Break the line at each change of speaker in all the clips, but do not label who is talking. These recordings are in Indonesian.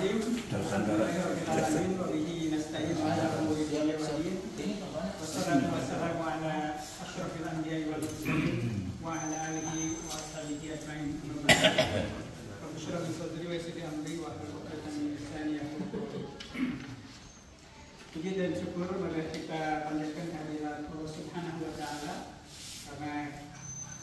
Bismillahirrahmanirrahim. Wa bihi nasta'in ala umuri dunya wad din. Wassalatu wassalamu ala asyrafil anbiya'i wal mursalin wa ala alihi wa ashabihi ajma'in. Rabbi shrah li sadri wa yassir li amri wa hlul 'uqdatam min lisani yafqahu qawli. Puji dan syukur marilah kita panjatkan kehadirat Allah Subhanahu wa taala karena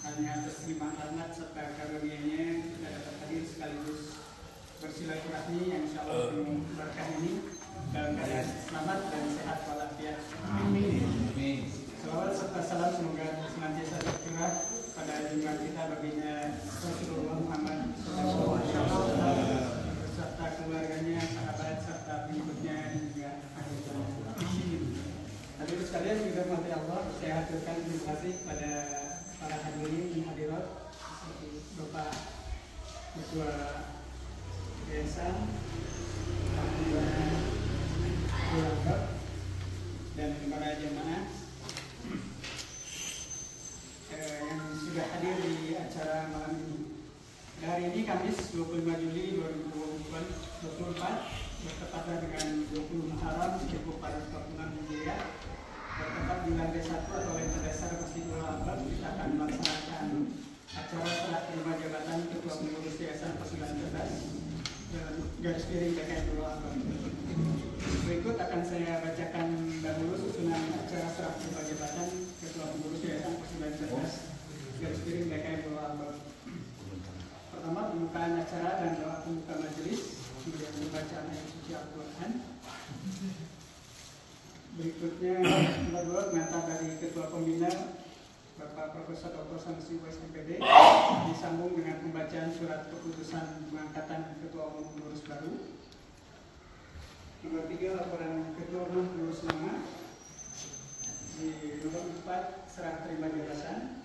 hanya atas nikmat serta karunia-Nya kita dapat hadir sekaligus bersilaturahmi yang insyaallah penuh berkah ini dalam keadaan selamat dan sehat walafiat. Amin. Salawat serta salam semoga senantiasa tercurah pada junjungan kita baginda Rasulullah Muhammad SAW beserta keluarganya, sahabat serta pengikutnya dan juga ahli sunnah. Hadirin sekalian, juga mati Allah, saya haturkan terima kasih pada para hadirin dan hadirat, Bapak Ketua Yayasan, keluarga dan para jemaah yang sudah hadir di acara malam ini. Hari ini Kamis 25 Juli 2024 bertepatan dengan 20 Muharram 1446 Hijriah, bertempat di lantai 1 atau lantai dasar Masjidil Akbar. Kita akan melaksanakan acara serah terima jabatan Ketua Pengurus Yayasan Pasuruan Cerdas garis miring DKI Pulau Akbar. Berikut akan saya bacakan dahulu susunan acara serah terima jabatan Ketua Pengurus Yayasan Pasuruan Cerdas garis miring DKI Pulau Akbar. Pertama, pembukaan acara dan doa pembuka majelis, kemudian pembacaan ayat suci Al-Quran. Berikutnya nomor 2, pengantar dari Ketua Pembina Bapak Profesor Dr. Samsi Wes MPD, disambung dengan pembacaan surat keputusan pengangkatan Ketua Umum Pengurus baru. Nomor 3, laporan Ketua Umum Pengurus lama. Di nomor 4, serah terima jabatan.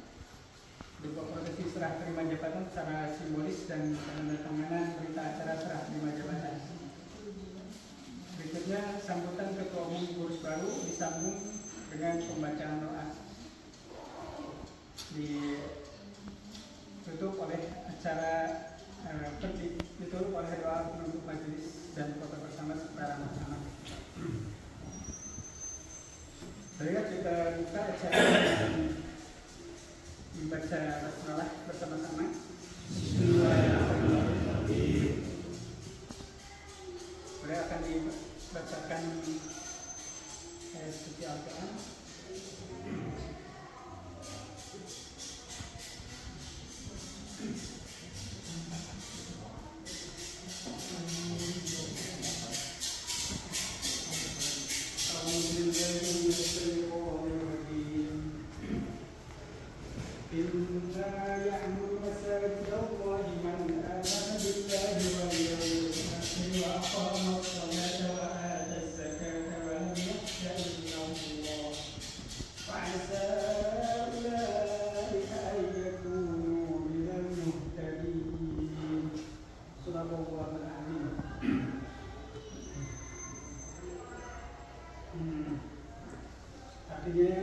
Berupa prosesi serah terima jabatan secara simbolis dan penandatanganan berita acara serah terima jabatan. Berikutnya sambutan Ketua Umum Pengurus baru disambung dengan pembacaan doa. Ditutup oleh acara ditutup oleh doa penutup majelis dan foto bersama serta ramah-ramah. Baiklah, kita buka acara dengan membaca basmalah bersama-sama. Bismillahirrahmanirrahim. Boleh akan dibacakan ayat suci Al-Quran. Artinya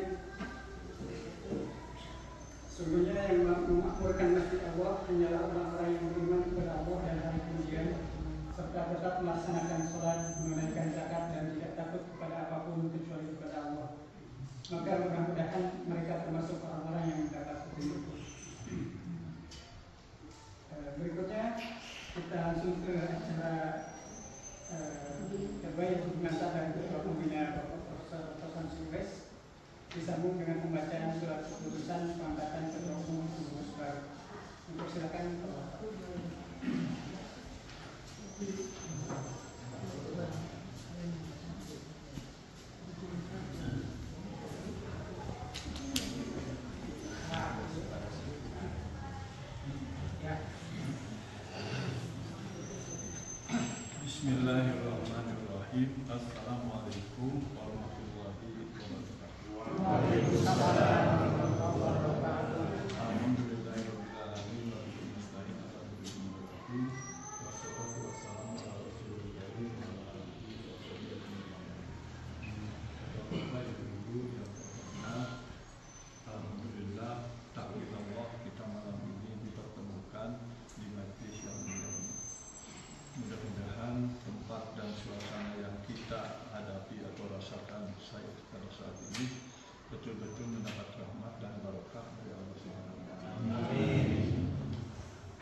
sungguhnya yang memakmurkan masjid Allah hanyalah orang-orang yang beriman kepada Allah dan hari kemudian, serta tetap melaksanakan sholat, menunaikan zakat dan tidak takut kepada apapun kecuali kepada Allah. Maka mudah-mudahan mereka termasuk orang-orang yang mendapat petunjuk. Berikutnya kita langsung ke acara terbaik pengantar dari Ketua Pembina Bapak Profesor Dr. Samsi Wes, disambung dengan pembacaan surat keputusan pengangkatan Ketua Umum Pengurus baru. Silakan.
Bismillahirrahmanirrahim. Assalamualaikum warahmatullahi wabarakatuh.
Waalaikumsalam.
Alhamdulillahirrahmanirrahim. Wassalatu wassalamu ala rasulil karim wa ala alihi wa sahbihi ajma'in. Bapak Ibu yang terhormat, alhamdulillah takdir Allah kita malam ini dipertemukan di majlis yang mudah-mudahan kita hadapi atau rasakan saya pada saat ini betul-betul mendapat rahmat dan barokah dari Allah Subhanahu wa Ta'ala.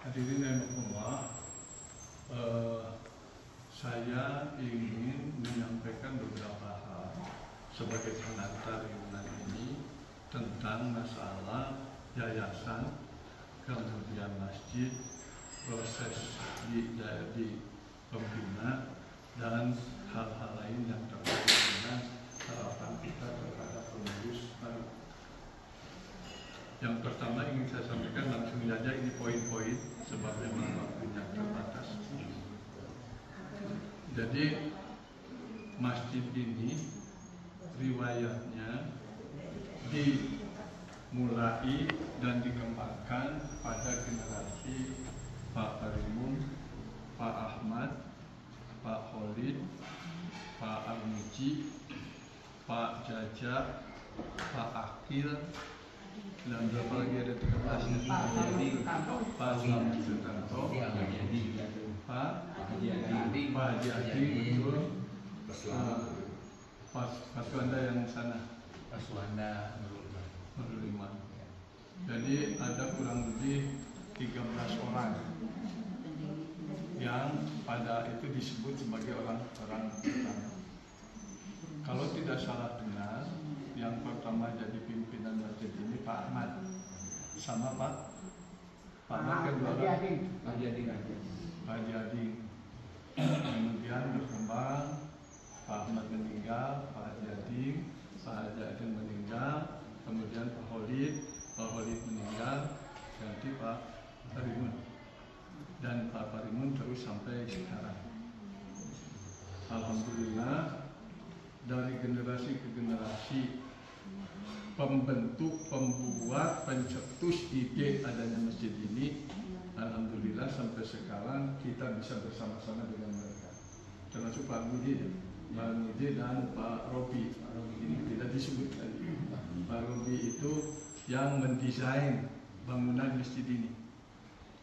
Hadirin yang berhormat, saya ingin menyampaikan beberapa hal sebagai pengantar reunian ini tentang masalah yayasan, kemudian masjid, proses di pembina, dan hal-hal lain yang terkait dengan harapan kita terhadap pengurus baru. Yang pertama ingin saya sampaikan langsung saja, ini poin-poin sebab memang waktunya terbatas. Jadi masjid ini riwayatnya dimulai dan dikembangkan pada generasi Pak Parimun, Pak Ahmad, Pak Khalid, Pak Armuji, Pak Jaja, Pak Akil, dan berapa lagi ada 13 Pak Selamat Sutanto, Pak Haji Adi, betul, Pak Suanda yang sana, Pak Suanda Nurul Iman. Jadi ada kurang lebih 13 orang yang pada itu disebut sebagai orang-orang pertama. Kalau tidak salah dengar, yang pertama jadi pimpinan masjid ini Pak Ahmad sama Pak Ahmad kan dua orang, Pak Haji Adi. Kemudian berkembang, Pak Ahmad meninggal, Pak Haji Adi, Pak Haji Adi meninggal, kemudian Pak Khalid meninggal, ganti Pak Parimun, dan Pak Parimun terus sampai sekarang. Alhamdulillah, dari generasi ke generasi pembuat, pencetus ide adanya masjid ini, alhamdulillah sampai sekarang kita bisa bersama-sama dengan mereka. Termasuk Pak Mudi dan Pak Robi. Ini tidak disebut tadi. Pak Robi itu yang mendesain bangunan masjid ini.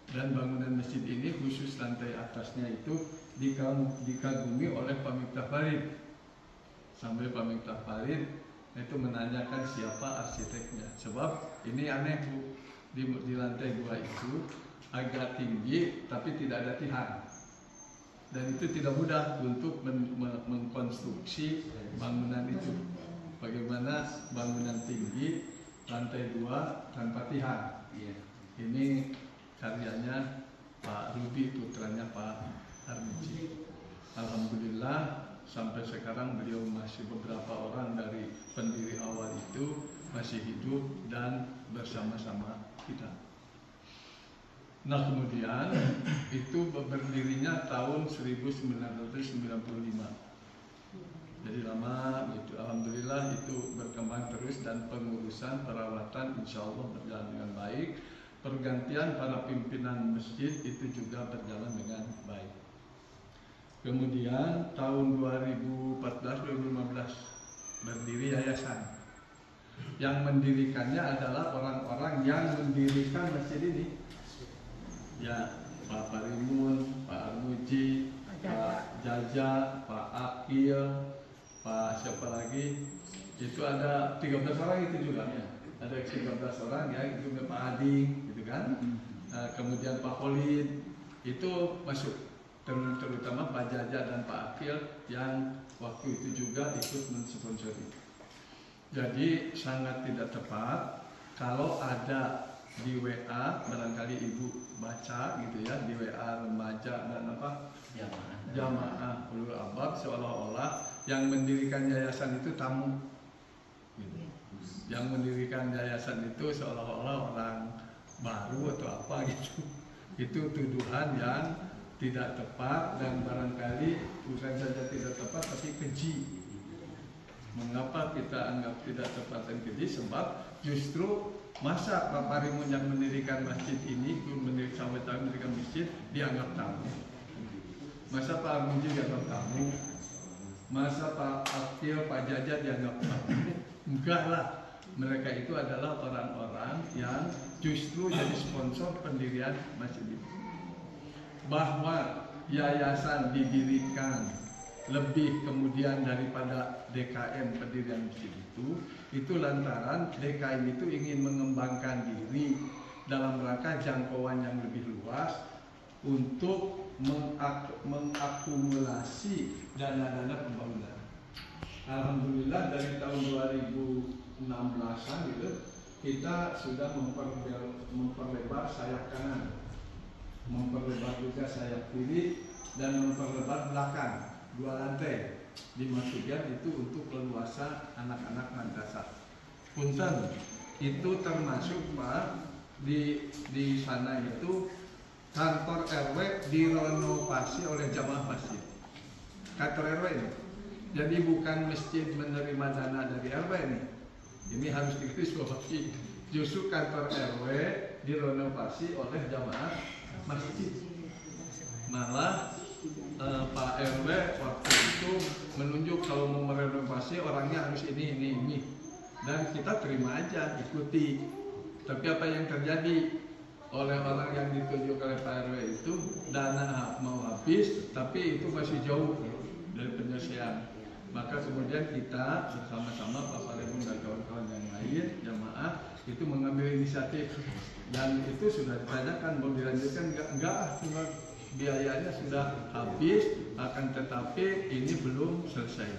Dan bangunan masjid ini khusus lantai atasnya itu dikagumi oleh Pak Miftah Farid. Sampai Pak Miftah Farid itu menanyakan siapa arsiteknya. Sebab ini aneh Bu, di lantai 2 itu agak tinggi tapi tidak ada tiang. Dan itu tidak mudah untuk mengkonstruksi bangunan itu. Bagaimana bangunan tinggi lantai 2 tanpa tiang. Ini karyanya Pak Rubi, putranya Pak Armuji. Alhamdulillah sampai sekarang beliau masih, beberapa orang dari pendiri awal itu masih hidup dan bersama-sama kita. Nah kemudian itu berdirinya tahun 1995. Jadi lama gitu. Alhamdulillah itu berkembang terus dan pengurusan perawatan insya Allah berjalan dengan baik. Pergantian para pimpinan masjid itu juga berjalan dengan baik. Kemudian tahun 2014-2015 berdiri yayasan. Yang mendirikannya adalah orang-orang yang mendirikan masjid ini. Ya, Pak Parimun, Pak Armuji, Pak Jaja, Pak Akil, Pak siapa lagi? Itu ada 13 orang itu juga. Ada 13 orang ya, itu Pak Adi, gitu kan? Kemudian Pak Khalid itu masuk. Terutama Pak Jaja dan Pak Akil yang waktu itu juga ikut mensponsori. Jadi sangat tidak tepat kalau ada di WA, barangkali Ibu baca gitu ya, di WA remaja dan apa jamaah ulul albab, seolah-olah yang mendirikan yayasan itu tamu gitu. Yang mendirikan yayasan itu seolah-olah orang baru atau apa gitu. Itu tuduhan yang tidak tepat dan barangkali bukan saja tidak tepat tapi keji. Mengapa kita anggap tidak tepat dan keji? Sebab justru masa Pak Parimun yang mendirikan masjid ini, mendirikan masjid dianggap tamu. Masa Pak Armuji dianggap tamu? Masa Pak Akil, Pak Jaja dianggap tamu? Enggak lah. Mereka itu adalah orang-orang yang justru jadi sponsor pendirian masjid ini. Bahwa yayasan didirikan lebih kemudian daripada DKM pendirian masjid itu lantaran DKM itu ingin mengembangkan diri dalam rangka jangkauan yang lebih luas untuk mengakumulasi dana-dana pembangunan. Alhamdulillah dari tahun 2016an gitu kita sudah memperlebar sayap kanan, memperlebar juga sayap kiri, dan memperlebar belakang 2 lantai. Dimaksudkan itu untuk leluasa anak-anak madrasah. Punten itu termasuk Pak di sana itu kantor RW direnovasi oleh jamaah masjid. Kantor RW ini. Jadi bukan masjid menerima dana dari RW ini. Ini harus digarisbawahi. Justru kantor RW direnovasi oleh jamaah masjid. Malah Pak RW waktu itu menunjuk kalau mau merenovasi orangnya harus ini. Dan kita terima aja, ikuti. Tapi apa yang terjadi? Oleh orang yang ditunjuk oleh Pak RW itu dana mau habis, tapi itu masih jauh dari penyelesaian. Maka kemudian kita bersama-sama Pak Parimun dan kawan-kawan yang lain, jamaah itu mengambil inisiatif, dan itu sudah ditanyakan mau dilanjutkan enggak, biayanya sudah habis, akan tetapi ini belum selesai.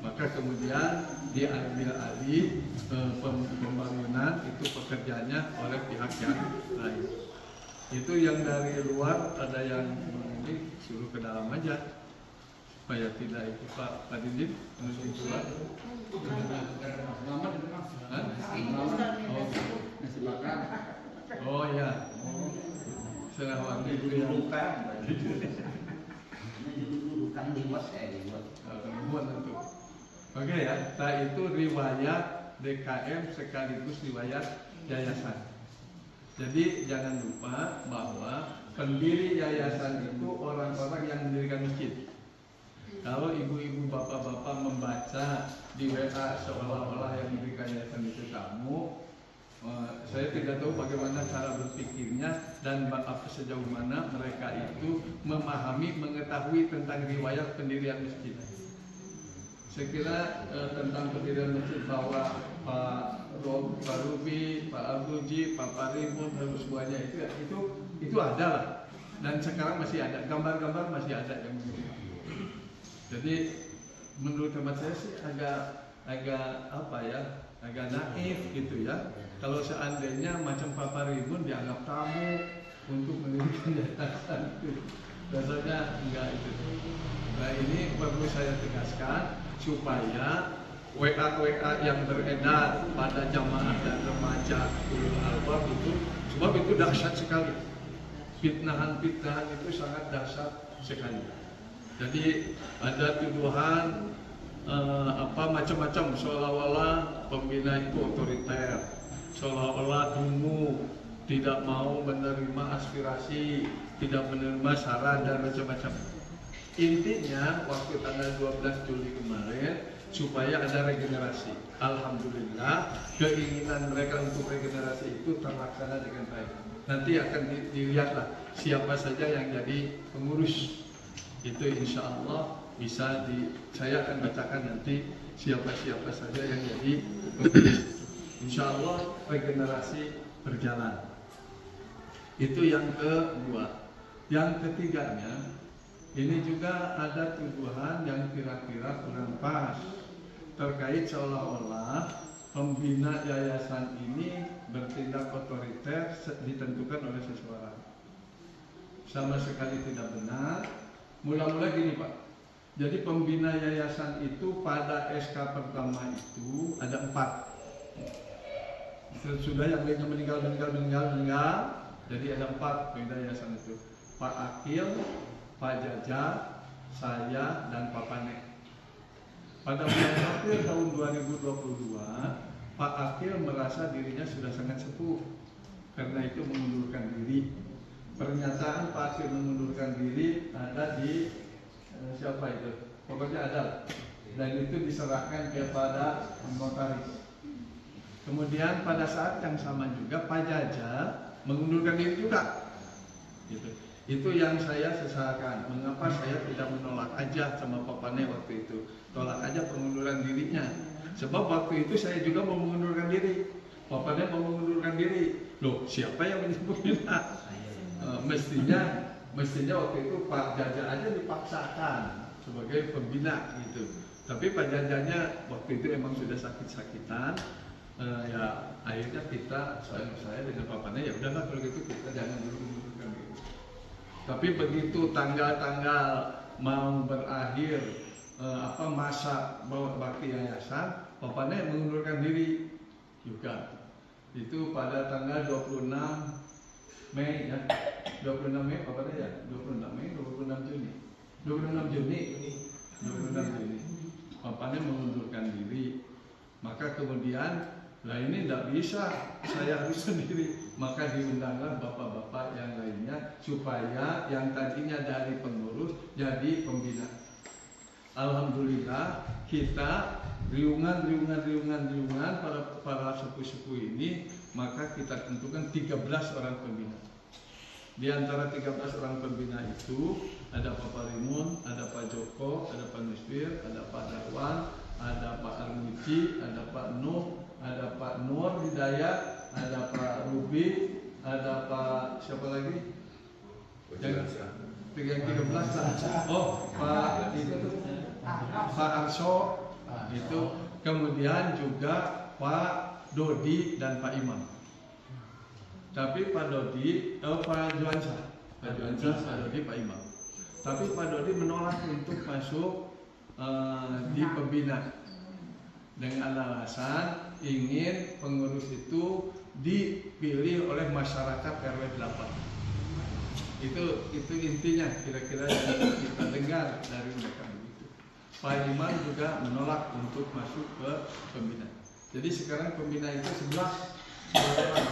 Maka kemudian diambil alih pembangunan itu pekerjaannya oleh pihak yang lain. Itu yang dari luar, ada yang ini suruh ke dalam aja supaya tidak itu Pak Didin menulis surat. Oh ya, setelah waktu itu yang bukan dibuat untuk. Oke ya, itu riwayat DKM sekaligus riwayat yayasan. Jadi jangan lupa bahwa pendiri yayasan itu orang-orang yang mendirikan masjid. Kalau ibu-ibu bapak-bapak membaca di WA seolah-olah yang mendirikan yayasan itu kamu, saya tidak tahu bagaimana cara berpikirnya dan sejauh mana mereka itu memahami, mengetahui tentang riwayat pendirian masjid. Saya kira tentang pendirian masjid bahwa Pak Rubi, Pak Abduji, Pak Parimun, dan semuanya itu ada lah. Dan sekarang masih ada, gambar-gambar masih ada yang begitu. Jadi menurut teman saya sih agak apa ya, agak naif gitu ya. Kalau seandainya macam Pak Parimun dianggap tamu untuk mendirikan yayasan itu, rasanya enggak itu. Nah ini perlu saya tegaskan supaya WA yang beredar pada jamaah dan remaja ulul albab itu, sebab itu dahsyat sekali. Fitnahan itu sangat dahsyat sekali. Jadi ada tuduhan macam-macam, seolah-olah pembina itu otoriter, seolah-olah dungu, tidak mau menerima aspirasi, tidak menerima saran dan macam-macam. Intinya waktu tanggal 12 Juli kemarin supaya ada regenerasi. Alhamdulillah keinginan mereka untuk regenerasi itu terlaksana dengan baik. Nanti akan dilihatlah siapa saja yang jadi pengurus. Itu insya Allah bisa saya akan bacakan nanti siapa-siapa saja yang jadi pengurus. Insya Allah regenerasi berjalan. Itu yang kedua. Yang ketiganya, ini juga ada tuduhan yang kira-kira kurang pas terkait seolah-olah pembina yayasan ini bertindak otoriter ditentukan oleh seseorang. Sama sekali tidak benar. Mula-mula gini Pak, jadi pembina yayasan itu pada SK pertama itu ada 4. Sudah yang lainnya meninggal. Jadi ada 4 pembina yayasan itu. Pak Akil, Pak Jaja, saya, dan Pak Panek. Pada bulan April tahun 2022, Pak Akil merasa dirinya sudah sangat sepuh, karena itu mengundurkan diri. Pernyataan Pak Akil mengundurkan diri ada di siapa itu? Pokoknya ada. Dan itu diserahkan kepada notaris. Kemudian pada saat yang sama juga Pak Jaja mengundurkan diri juga. Gitu. Itu yang saya sesalkan. Mengapa saya tidak menolak aja sama Pak Pane waktu itu? Tolak aja pengunduran dirinya. Sebab waktu itu saya juga mau mengundurkan diri. Pak Pane mau mengundurkan diri. Loh, siapa yang menjadi pembina? Mestinya waktu itu Pak Jaja aja dipaksakan sebagai pembina gitu. Tapi Pak Jajanya waktu itu emang sudah sakit-sakitan. Ya akhirnya saya dengan Pak Pane, ya udahlah kalau gitu kita jangan dulu mengundurkan diri. Tapi begitu tanggal-tanggal mau berakhir masa bakti yayasan, Pak Pane mengundurkan diri juga. Itu pada tanggal 26 Mei ya. 26 Mei Pak Pane ya? 26 Mei, 26 Juni. 26 Juni. Pak Pane mengundurkan diri. Maka kemudian lah ini tidak bisa, saya harus sendiri. Maka diundanglah bapak-bapak yang lainnya supaya yang tadinya dari pengurus jadi pembina. Alhamdulillah kita riungan para sepuh-sepuh ini, maka kita tentukan 13 orang pembina. Di antara 13 orang pembina itu ada Pak Parimun, ada Pak Joko, ada Pak Nusbir, ada Pak Darwan, ada Pak Armuji, ada Pak Nuh, ada Pak Nur Hidayat, ada Pak Ruby, ada Pak siapa lagi? Yang 13. Oh, Pak itu Pak Arso itu, kemudian juga Pak Dodi dan Pak Imam. Tapi Pak Dodi, Pak Juansa, Pak Dodi, Pak Imam. Tapi Pak Dodi menolak untuk masuk di pembina dengan alasan ingin pengurus itu dipilih oleh masyarakat RW 8. Itu intinya kira-kira yang kita dengar dari mereka begitu. Pak Imam juga menolak untuk masuk ke pembina. Jadi sekarang pembina itu 11 orang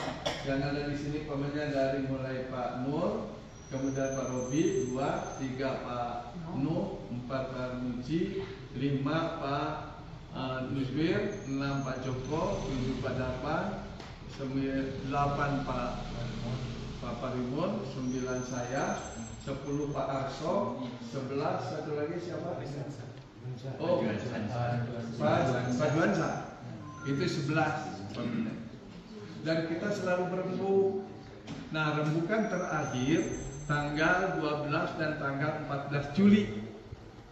yang ada di sini. Pembina dari mulai Pak Nur, kemudian Pak Robi 2, 3 Pak Nuh, 4 Pak Muji, 5 Pak Nusbir, 6 Pak Joko, 7 Pak Darpan, 8 Pak Parimun, 9 saya, 10 Pak Arso, 11 satu lagi siapa? Oh, Pak Juansa. Itu 11 pembina. Dan kita selalu berembuk. Nah, rembukan terakhir tanggal 12 dan tanggal 14 Juli.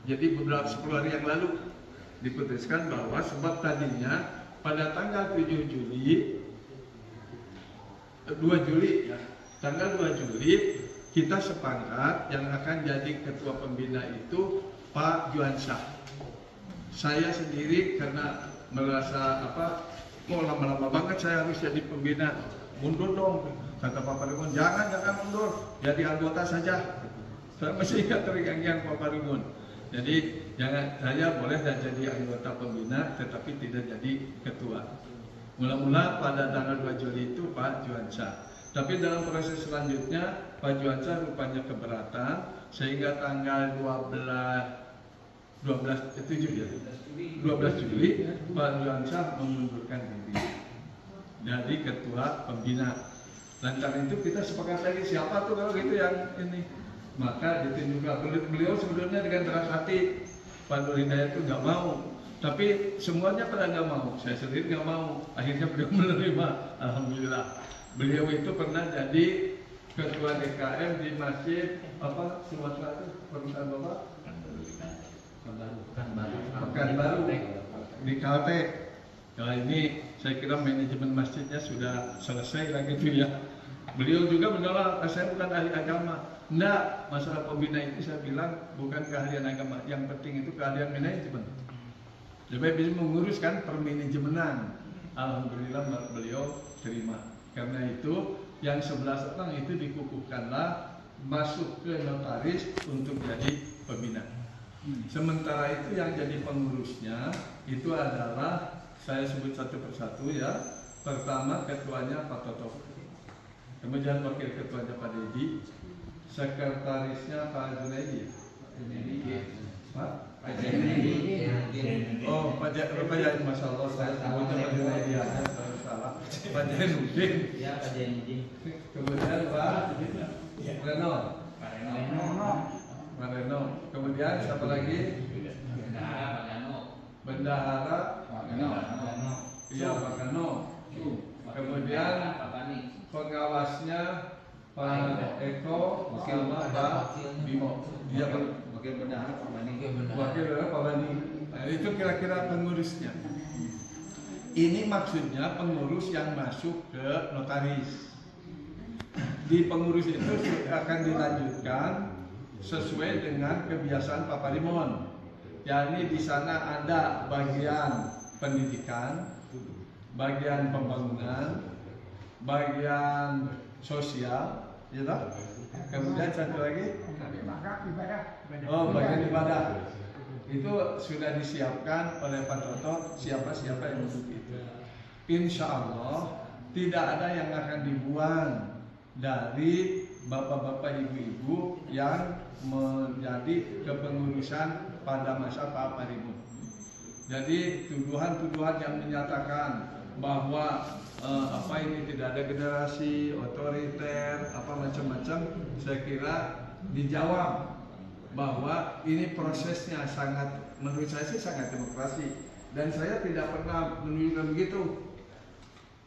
Jadi beberapa 10 hari yang lalu diputuskan bahwa sebab tadinya pada tanggal 7 Juli 2 Juli ya, tanggal 2 Juli kita sepakat yang akan jadi ketua pembina itu Pak Juansa. Saya sendiri karena merasa kok lama-lama banget saya harus jadi pembina, mundur dong, kata Pak Parimun. Jangan mundur, jadi anggota saja. Saya masih ingat teringat Pak Parimun. Jadi saya boleh jadi anggota pembina, tetapi tidak jadi ketua. Mula-mula pada tanggal 2 Juli itu Pak Juansa. Tapi dalam proses selanjutnya Pak Juansa rupanya keberatan, sehingga tanggal 12 Juli Pak Juansa mengundurkan diri jadi ketua pembina. Lantaran itu kita sepakat lagi siapa tuh kalau gitu yang ini. Maka ditunjukkan beliau sebelumnya dengan keras hati. Pak Nur Hidayat itu nggak mau, tapi semuanya pada nggak mau. Saya sendiri nggak mau. Akhirnya beliau menerima. Alhamdulillah. Beliau itu pernah jadi ketua DKM di masjid Sumatera itu permintaan Bapak. Pekanbaru di Kalteng. Nah ini saya kira manajemen masjidnya sudah selesai lagi itu ya. Beliau juga menolak, saya bukan ahli agama. Enggak, masalah pembina itu saya bilang bukan keahlian agama, yang penting itu keahlian manajemen. Jadi bisa menguruskan permanajemenan. Alhamdulillah beliau terima. Karena itu yang 11 orang itu dikukuhkanlah masuk ke notaris untuk jadi pembina. Sementara itu yang jadi pengurusnya itu adalah, saya sebut satu persatu ya. Pertama ketuanya Pak Toto, kemudian wakil ketuanya Pak Dedi, sekretarisnya Pak Junaidi. Pak Junaidi. Oh, Pak Junaidi, Masya Allah saya sebutnya Pak Junaidi aja, saya salah. Pak Junaidi. Ya, Pak Junaidi. Kemudian Pak Renon. Mareno. Kemudian siapa lagi? Bendahara Iya Pak Kano. Kemudian pengawasnya Pak Eko sama Pak Bimo. Iya Pak. Wakil bendahara Pak Bani. Wakil bendahara Pak Bani. Nah, itu kira-kira pengurusnya. Ini maksudnya pengurus yang masuk ke notaris. Di pengurus itu akan dilanjutkan sesuai dengan kebiasaan Pak Parimon. yakni di sana ada bagian pendidikan, bagian pembangunan, bagian sosial, ya toh? Kemudian satu lagi, oh bagian ibadah. Itu sudah disiapkan oleh Pak Toto siapa-siapa yang untuk itu. Insya Allah tidak ada yang akan dibuang dari bapak-bapak ibu-ibu yang menjadi kepengurusan pada masa Pak Parimun. Jadi tuduhan-tuduhan yang menyatakan bahwa apa ini tidak ada generasi otoriter apa macam-macam, saya kira dijawab bahwa ini prosesnya sangat, menurut saya sih sangat demokrasi dan saya tidak pernah menunjukkan begitu.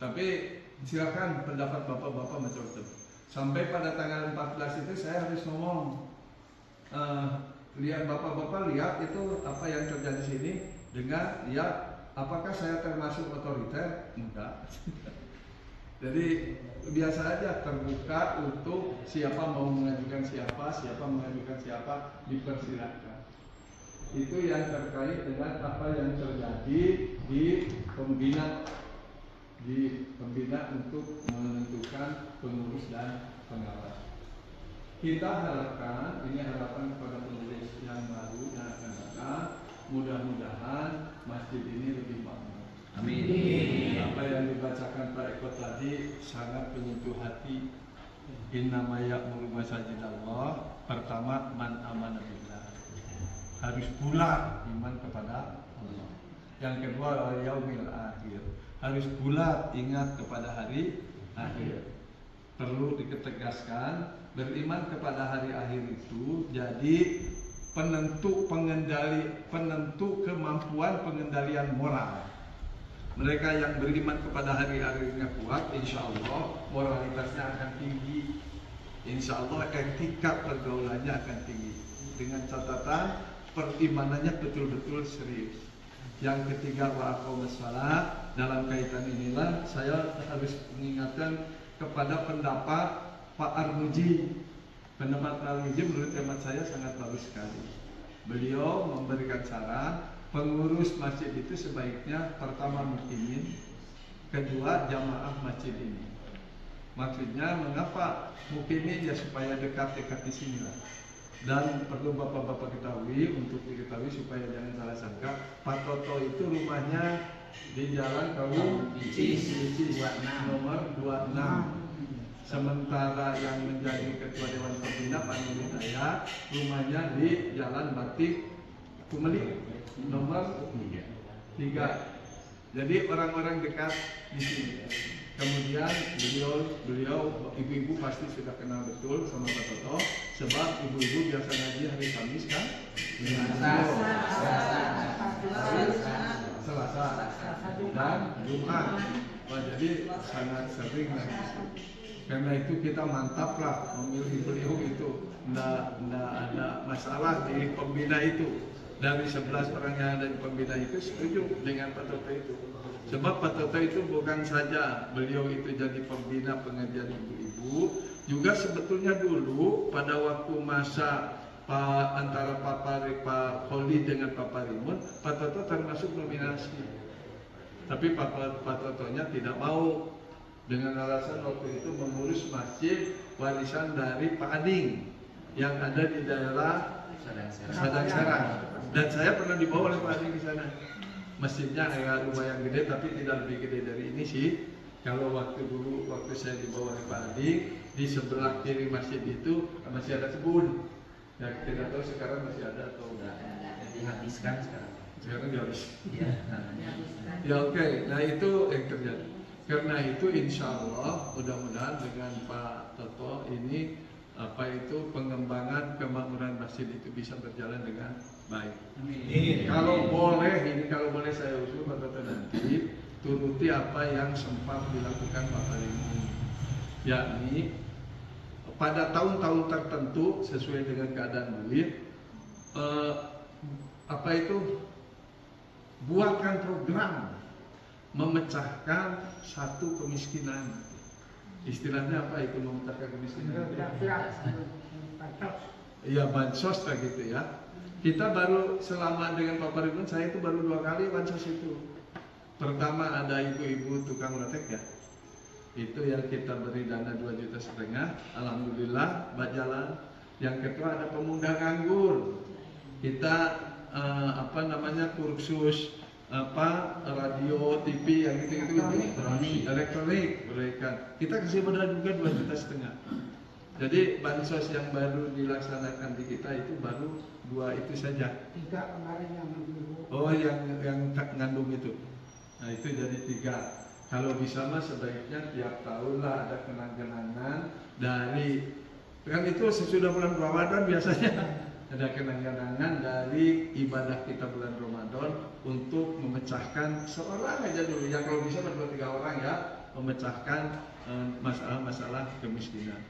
Tapi silakan pendapat bapak-bapak macam-macam. Sampai pada tanggal 14 itu saya harus ngomong, lihat bapak-bapak lihat itu apa yang terjadi di sini dengan ya apakah saya termasuk otoriter? Enggak. Jadi biasa aja terbuka untuk siapa mau mengajukan siapa mengajukan siapa, dipersilakan. Itu yang terkait dengan apa yang terjadi di pembina untuk menentukan pengurus dan pengawas. Kita harapkan, ini harapan kepada pengurus yang baru yang akan datang, mudah-mudahan masjid ini lebih makmur. Amin. Apa yang dibacakan Pak Eko tadi sangat menyentuh hati. Innama ya'muru masajidallah. Pertama, man amana billah. Harus bulat iman kepada Allah. Yang kedua, yaumil akhir. Harus bulat ingat kepada hari akhir. Perlu diketegaskan, beriman kepada hari akhir itu jadi penentu kemampuan pengendalian moral. Mereka yang beriman kepada hari akhirnya kuat, insya Allah moralitasnya akan tinggi, insya Allah etika pergaulannya akan tinggi. Dengan catatan perimanannya betul-betul serius. Yang ketiga, wa aqamus shalah. Dalam kaitan inilah saya harus mengingatkan kepada pendapat Pak Armuji. Pendapat Pak Armuji menurut hemat saya sangat bagus sekali. Beliau memberikan saran pengurus masjid itu sebaiknya pertama mukmin, kedua jamaah masjid ini. Maksudnya mengapa mukmin ya supaya dekat-dekat di sini lah. Dan perlu bapak-bapak ketahui, untuk diketahui supaya jangan salah sangka, Pak Toto itu rumahnya di Jalan Kaum Icis nomor 26. Sementara yang menjadi ketua Dewan Pembina Pak Nur Hidayat rumahnya di Jalan Batik Kumeli nomor 3. Jadi orang-orang dekat di sini. Kemudian beliau ibu-ibu pasti sudah kenal betul sama Pak Toto, sebab ibu-ibu biasa ngaji hari Kamis kan? Selasa dan Jumat. Jadi sangat sering ngaji. Karena itu kita mantaplah memilih beliau itu. Nggak ada masalah di pembina itu. Dari 11 orang yang ada di pembina itu setuju dengan Pak Toto itu. Sebab Pak Toto itu bukan saja beliau itu jadi pembina pengajian ibu-ibu, juga sebetulnya dulu pada waktu masa antara Pak Kholi dengan Pak Parimun, Pak Toto termasuk nominasi. Tapi Pak Totonya tidak mau, dengan alasan waktu itu mengurus masjid warisan dari Pak Ading yang ada di daerah Sadang Serang. Dan saya pernah dibawa oleh Pak Ading di sana. Masjidnya agak lumayan gede, tapi tidak lebih gede dari ini sih. Kalau waktu saya dibawa oleh Pak Ading, di sebelah kiri masjid itu masih ada kebun. Ya tidak tahu sekarang masih ada atau enggak.
Dihabiskan sekarang.
Sekarang dihabis.
Ya.
Ya oke. Nah itu yang terjadi. Karena itu insya Allah mudah-mudahan dengan Pak Toto ini apa itu pengembangan kemakmuran masjid itu bisa berjalan dengan baik.
Amin.
Kalau boleh saya usul pada nanti turuti apa yang sempat dilakukan Pak Harimun, yakni pada tahun-tahun tertentu sesuai dengan keadaan beliau, buatkan program memecahkan satu kemiskinan. Istilahnya apa itu memecahkan kemiskinan? Iya, bansos lah gitu ya. Kita baru selama dengan Pak Harimun, saya itu baru 2 kali bansos itu. Pertama ada ibu-ibu tukang letek ya, itu yang kita beri dana 2,5 juta, alhamdulillah berjalan. Yang kedua ada pemuda nganggur, kita kursus radio, TV yang gitu-gitu, elektronik berikan. Kita kasih modal juga 2,5 juta. Jadi bansos yang baru dilaksanakan di kita itu baru 2 itu saja.
3 kemarin yang minggu.
Oh, yang ngandung itu. Nah itu jadi 3. Kalau bisa mas sebaiknya tiap tahun lah ada kenang-kenangan dari, kan itu sesudah bulan Ramadan biasanya ada kenang-kenangan dari ibadah kita bulan Ramadan untuk memecahkan seorang aja dulu, ya kalau bisa 2-3 orang ya, memecahkan masalah-masalah kemiskinan.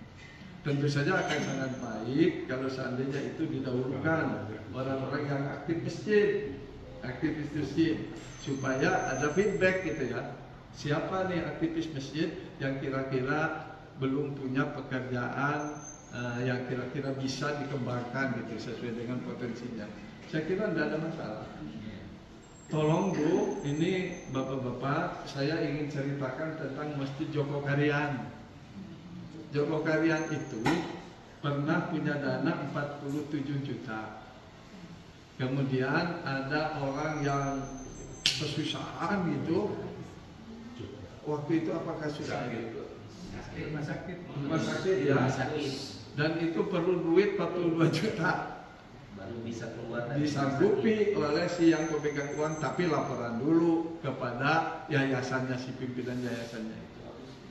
Tentu saja akan sangat baik kalau seandainya itu didahulukan orang-orang yang aktif masjid, aktivis masjid, supaya ada feedback gitu ya. Siapa nih aktivis masjid yang kira-kira belum punya pekerjaan yang kira-kira bisa dikembangkan gitu sesuai dengan potensinya. Saya kira tidak ada masalah. Tolong Bu, ini bapak-bapak, saya ingin ceritakan tentang Masjid Joko Karian. Joko Karian itu pernah punya dana 47 juta. Kemudian ada orang yang kesusahan gitu. Waktu itu apakah sudah gitu?
Rumah sakit.
Rumah sakit ya. Dan itu perlu duit 42 juta.
Baru bisa keluar.
Disanggupi oleh si yang pemegang uang, tapi laporan dulu kepada yayasannya, si pimpinan yayasannya itu.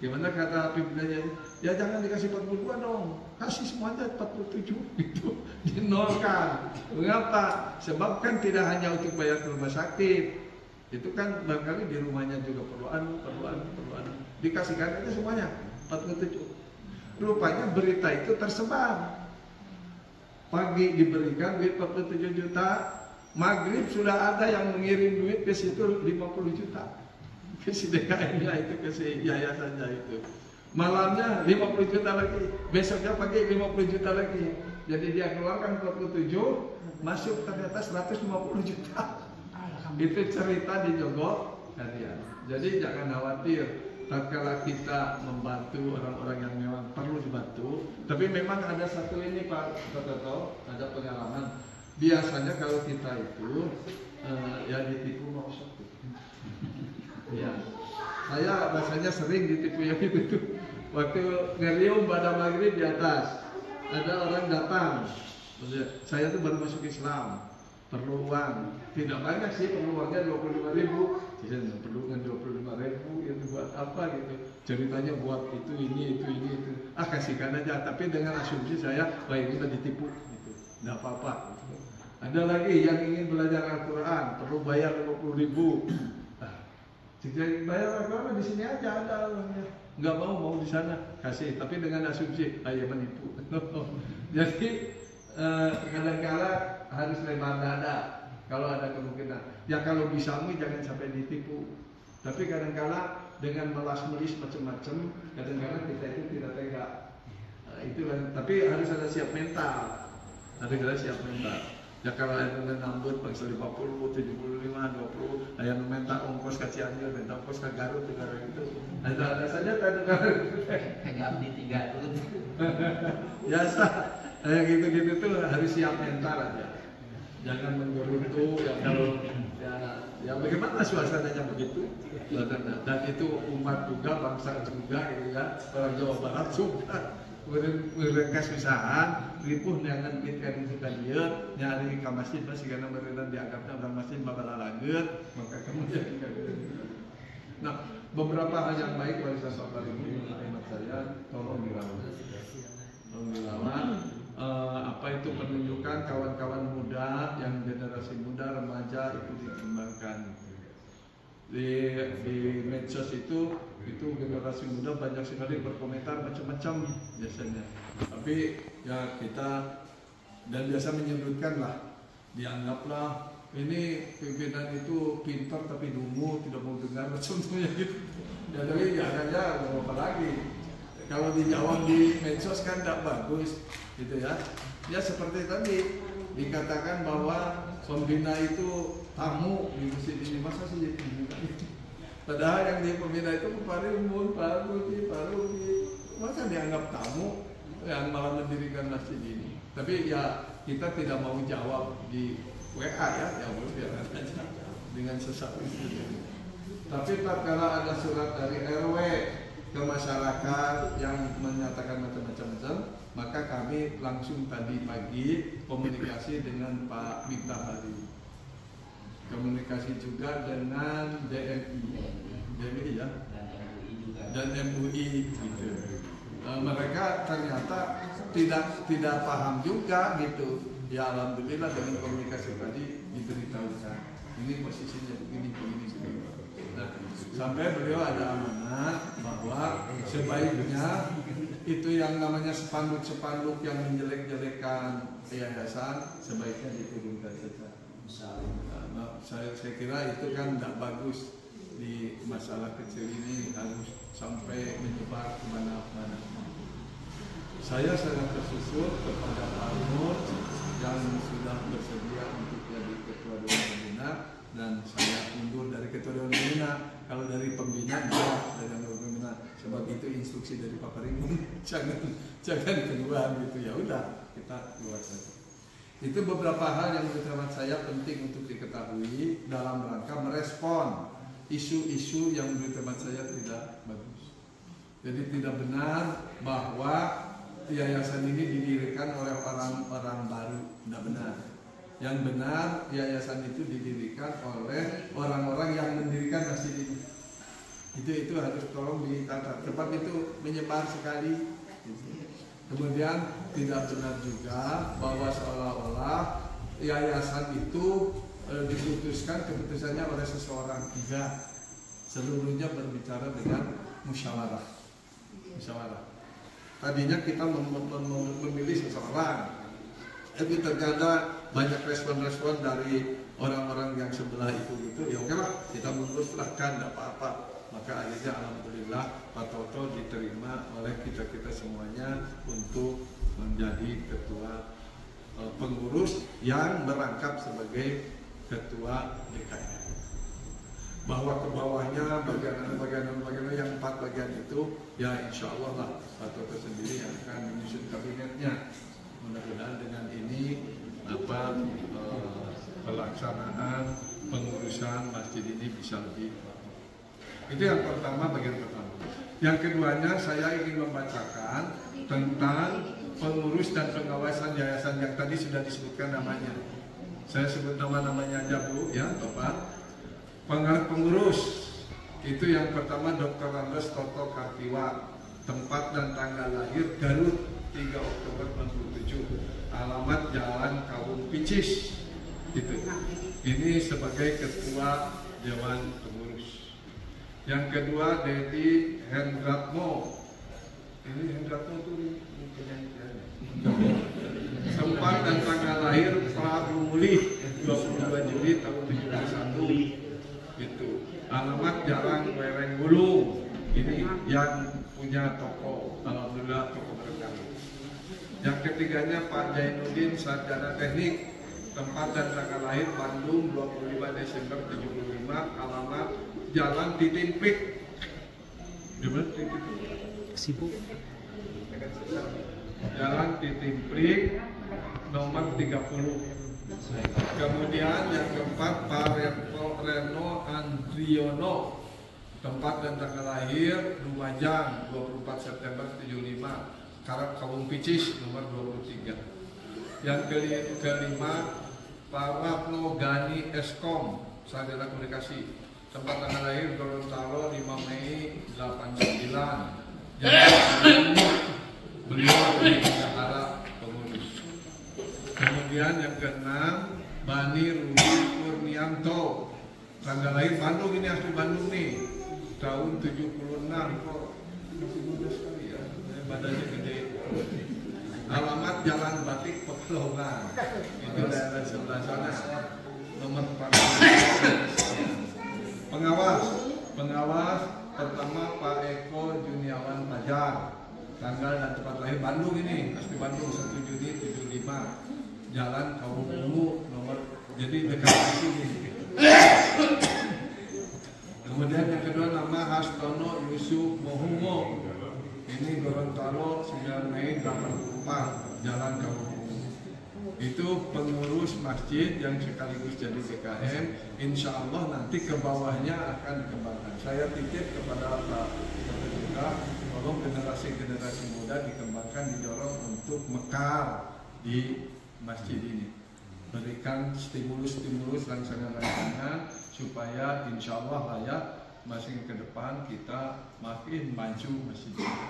Gimana kata pimpinannya? Ya jangan dikasih 42 dong, kasih semuanya 47 gitu. Dinolkan. Mengapa? Sebab kan tidak hanya untuk bayar ke rumah sakit. Itu kan barangkali di rumahnya juga perlu anu. Dikasihkan aja semuanya 47. Rupanya berita itu tersebar. Pagi diberikan duit 47 juta, maghrib sudah ada yang mengirim duit ke situ 50 juta. Ke si DKM-nya itu, ke si yayasannya itu. Malamnya 50 juta lagi, besoknya pagi 50 juta lagi. Jadi dia keluarkan 47, masuk ternyata 150 juta. Itu cerita di Joko Karian. Jadi jangan khawatir tatkala kita membantu orang-orang yang memang perlu dibantu. Tapi memang ada satu ini Pak Toto, ada pengalaman. Biasanya kalau kita itu ya ditipu mau satu. Ya, saya rasanya sering ditipu yang itu. Waktu ngerium pada maghrib di atas, ada orang datang. Saya tuh baru masuk Islam, perlu uang. Tidak banyak sih, perlu uangnya 25.000. Saya perlu uang 25.000 itu buat apa gitu? Ceritanya buat itu, ini. Kasihkan aja. Tapi dengan asumsi saya, wah ini udah ditipu gitu. Nggak apa-apa. Gitu. Ada lagi yang ingin belajar Al-Quran, perlu bayar 50.000. Jika bayar Al-Quran di sini aja ada orangnya. Nggak mau di sana, kasih. Tapi dengan asumsi, ya menipu. Jadi kadang-kala harus lebar dada kalau ada kemungkinan. Ya kalau bisa jangan sampai ditipu. Tapi kadang-kala dengan melas-melis macam-macam, kadang-kala kita itu tidak tega. Itulah. Tapi harus ada siap mental. Ya kalau ada nambut bangsa 50, 75, 20, ada yang minta ongkos ke Cianjur, minta ongkos ke Garut, itu. Ada saja tadi Garut.
Kayak abdi 3 tahun.
Biasa. Kayak gitu-gitu tuh harus siap mental aja. Jangan menggerutu ya kalau ya bagaimana suasananya begitu. Dan itu umat juga, bangsa juga gitu ya. Orang Jawa Barat juga. Mereka kesusahan, ripuh dengan bitkan itu kan dia nyari ke masjid masih karena mereka dianggapnya orang masjid bakal laget, maka kemudian nah beberapa hal yang baik warisan Bapak Ibu menurut saya tolong dirawat. Alhamdulillah. Apa itu penunjukan kawan-kawan muda yang generasi muda remaja itu dikembangkan di medsos itu generasi muda banyak sekali berkomentar macam-macam biasanya, tapi ya kita dan biasa menyebutkan lah, dianggaplah ini pimpinan itu pintar tapi dungu, tidak mau dengar contohnya gitu. Ya tapi ya mau apa lagi, kalau dijawab di medsos kan tidak bagus gitu ya. Ya seperti tadi dikatakan bahwa pembina itu tamu di masjid ini, masa sih jadi pembina itu? Padahal yang di pembina itu Pak Rimun, Pak Ruki, masa dianggap tamu yang malah mendirikan masjid ini? Tapi ya kita tidak mau jawab di WA ya biarkan aja dengan sesak itu. Tapi tatkala ada surat dari RW ke masyarakat yang menyatakan macam-macam, maka kami langsung tadi pagi komunikasi dengan Pak Miftah Hari, komunikasi juga dengan DMI ya, dan MUI gitu. Mereka ternyata tidak paham juga gitu. Ya alhamdulillah dengan komunikasi tadi diberitahukan ini posisinya begini. Nah, sampai beliau ada amanat bahwa sebaiknya itu yang namanya spanduk yang menjelek-jelekan yayasan sebaiknya diturunkan saja. Nah, saya kira itu kan tidak bagus di masalah kecil ini, harus sampai menyebar kemana-mana. Saya sangat bersyukur kepada Pak Nur yang sudah bersedia untuk jadi ketua dewan pembina, dan saya mundur dari ketua dewan pembina. Kalau dari pembina, dari dewan pembina, sebab itu instruksi dari Pak Rimun, jangan keluar gitu. Ya udah, kita keluar saja. Itu beberapa hal yang menurut saya penting untuk diketahui dalam rangka merespon isu-isu yang menurut saya tidak bagus. Jadi tidak benar bahwa yayasan ini didirikan oleh orang-orang baru, tidak benar. Yang benar, yayasan itu didirikan oleh orang-orang yang mendirikan masjid ini. Itu harus tolong ditata. Sebab itu menyebar sekali. Kemudian tidak benar juga bahwa seolah-olah yayasan itu diputuskan keputusannya oleh seseorang. Tidak. Seluruhnya berbicara dengan musyawarah. Tadinya kita memilih seseorang, tapi ternyata banyak respon-respon dari orang-orang yang sebelah itu gitu. Ya oke lah, kita mundur silahkan, tidak apa-apa. Maka akhirnya alhamdulillah Pak Toto diterima oleh kita semuanya untuk menjadi ketua pengurus yang merangkap sebagai ketua DKM. Bahwa ke bawahnya bagian yang 4 bagian itu ya insya Allah lah Pak Toto sendiri yang akan menyusun kabinetnya. Mudah-mudahan dengan ini pelaksanaan pengurusan masjid ini bisa lebih bagus. Itu yang pertama, bagian pertama. Yang keduanya saya ingin membacakan tentang pengurus dan pengawasan yayasan yang tadi sudah disebutkan namanya. Saya sebut nama-namanya aja Bu ya, Bapak. Pengurus itu yang pertama Dr. Andes Toto Kartiwa, tempat dan tanggal lahir Garut 3 Oktober 67, alamat Jalan Kawung Picis. Gitu. Ini sebagai ketua dewan pengurus. Yang kedua Dedi Hendratmo. Ini Hendratmo itu tempat dan tanggal lahir Prabu Mulih 22 Juli tahun 71. Itu alamat Jalan Lereng Gulung. Ini yang punya toko, alhamdulillah toko berkah. Yang ketiganya Pak Jainuddin Sarjana Teknik, tempat dan tanggal lahir Bandung 25 Desember 75, alamat Jalan Titimprik. Jalan Titimprik nomor 30. Kemudian yang keempat Pak Reno Andriono, tempat dan tanggal lahir Lumajang 24 September 75, Karang Kawung Picis nomor 23. Yang kelima Pak Rapno Gani Eskom, Sarjana Komunikasi, tempat tanggal lahir Gorontalo 5 Mei 89. Yang Beliau jadi bendahara pengurus. Kemudian yang keenam, Bani Rudi Kurnianto. Tanggal lahir Bandung, ini asli Bandung nih. Tahun 76 kok masih muda sekali ya. Badannya gede. Alamat Jalan Batik Pekalongan. Itu daerah sebelah sana. Nomor 4. Pengawas pertama Pak Eko Juniawan Fajar. Tanggal dan tempat lahir Bandung ini, asli Bandung 1 Juni 75. Jalan Kawubungu nomor, jadi dekat sini. Kemudian yang kedua nama Hastono Yusuf Mohungo. Ini Gorontalo 9 Mei 84, Jalan Kawubungu. Itu pengurus masjid yang sekaligus jadi DKM. Insya Allah nanti ke bawahnya akan dikembangkan. Saya titip kepada Pak juga, tolong generasi muda dikembangkan, didorong untuk mekar di masjid ini. Berikan stimulus rancangan-rancangan supaya insya Allah layak masing ke depan kita makin maju masjid ini.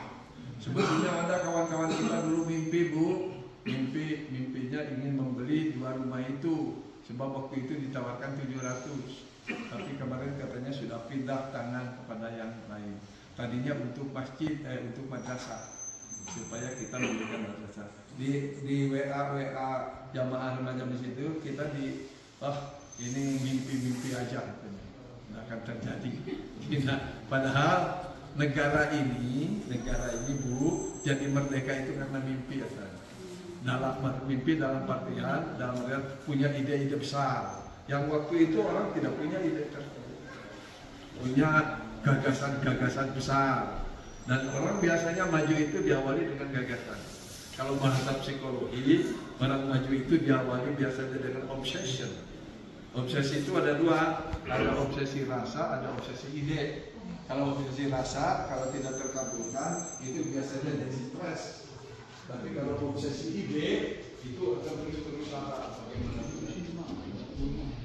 Sebetulnya ada kawan-kawan kita dulu mimpi, Bu. Mimpinya ingin membeli 2 rumah itu, sebab waktu itu ditawarkan 700, tapi kemarin katanya sudah pindah tangan kepada yang lain. Tadinya untuk masjid, untuk madrasah, supaya kita memberikan madrasah. Di WA jamaah remaja di situ kita ini mimpi aja, nggak akan terjadi. Padahal negara ini Bu, jadi merdeka itu karena mimpi aja. Mimpi dalam artian punya ide-ide besar. Yang waktu itu orang tidak punya ide tersebut, punya gagasan-gagasan besar. Dan orang biasanya maju itu diawali dengan gagasan. Kalau bahasa psikologi, orang maju itu diawali biasanya dengan obsession. Obsesi itu ada 2, ada obsesi rasa, ada obsesi ide. Kalau obsesi rasa, kalau tidak terkabulkan, itu biasanya jadi stres. Tapi kalau obsesi ide itu akan terus berusaha bagaimana.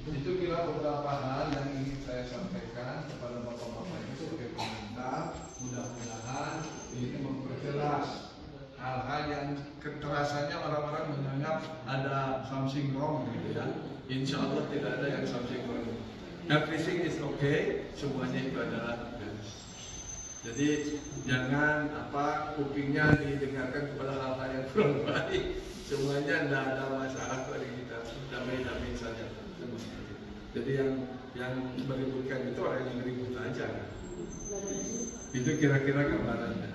Itu kira beberapa hal yang ingin saya sampaikan kepada bapak-bapak ini sebagai pemerintah. Mudah-mudahan ini memperjelas hal-hal yang keterasannya orang-orang menganggap ada something wrong gitu ya. Insya Allah tidak ada yang something wrong. Everything is okay, semuanya itu adalah beres. Jadi jangan kupingnya didengarkan kepada hal-hal yang kurang baik. Semuanya tidak ada masalah bagi kita, damai-damai saja. Jadi yang meributkan itu orang yang ribut aja. Itu kira-kira gambarannya.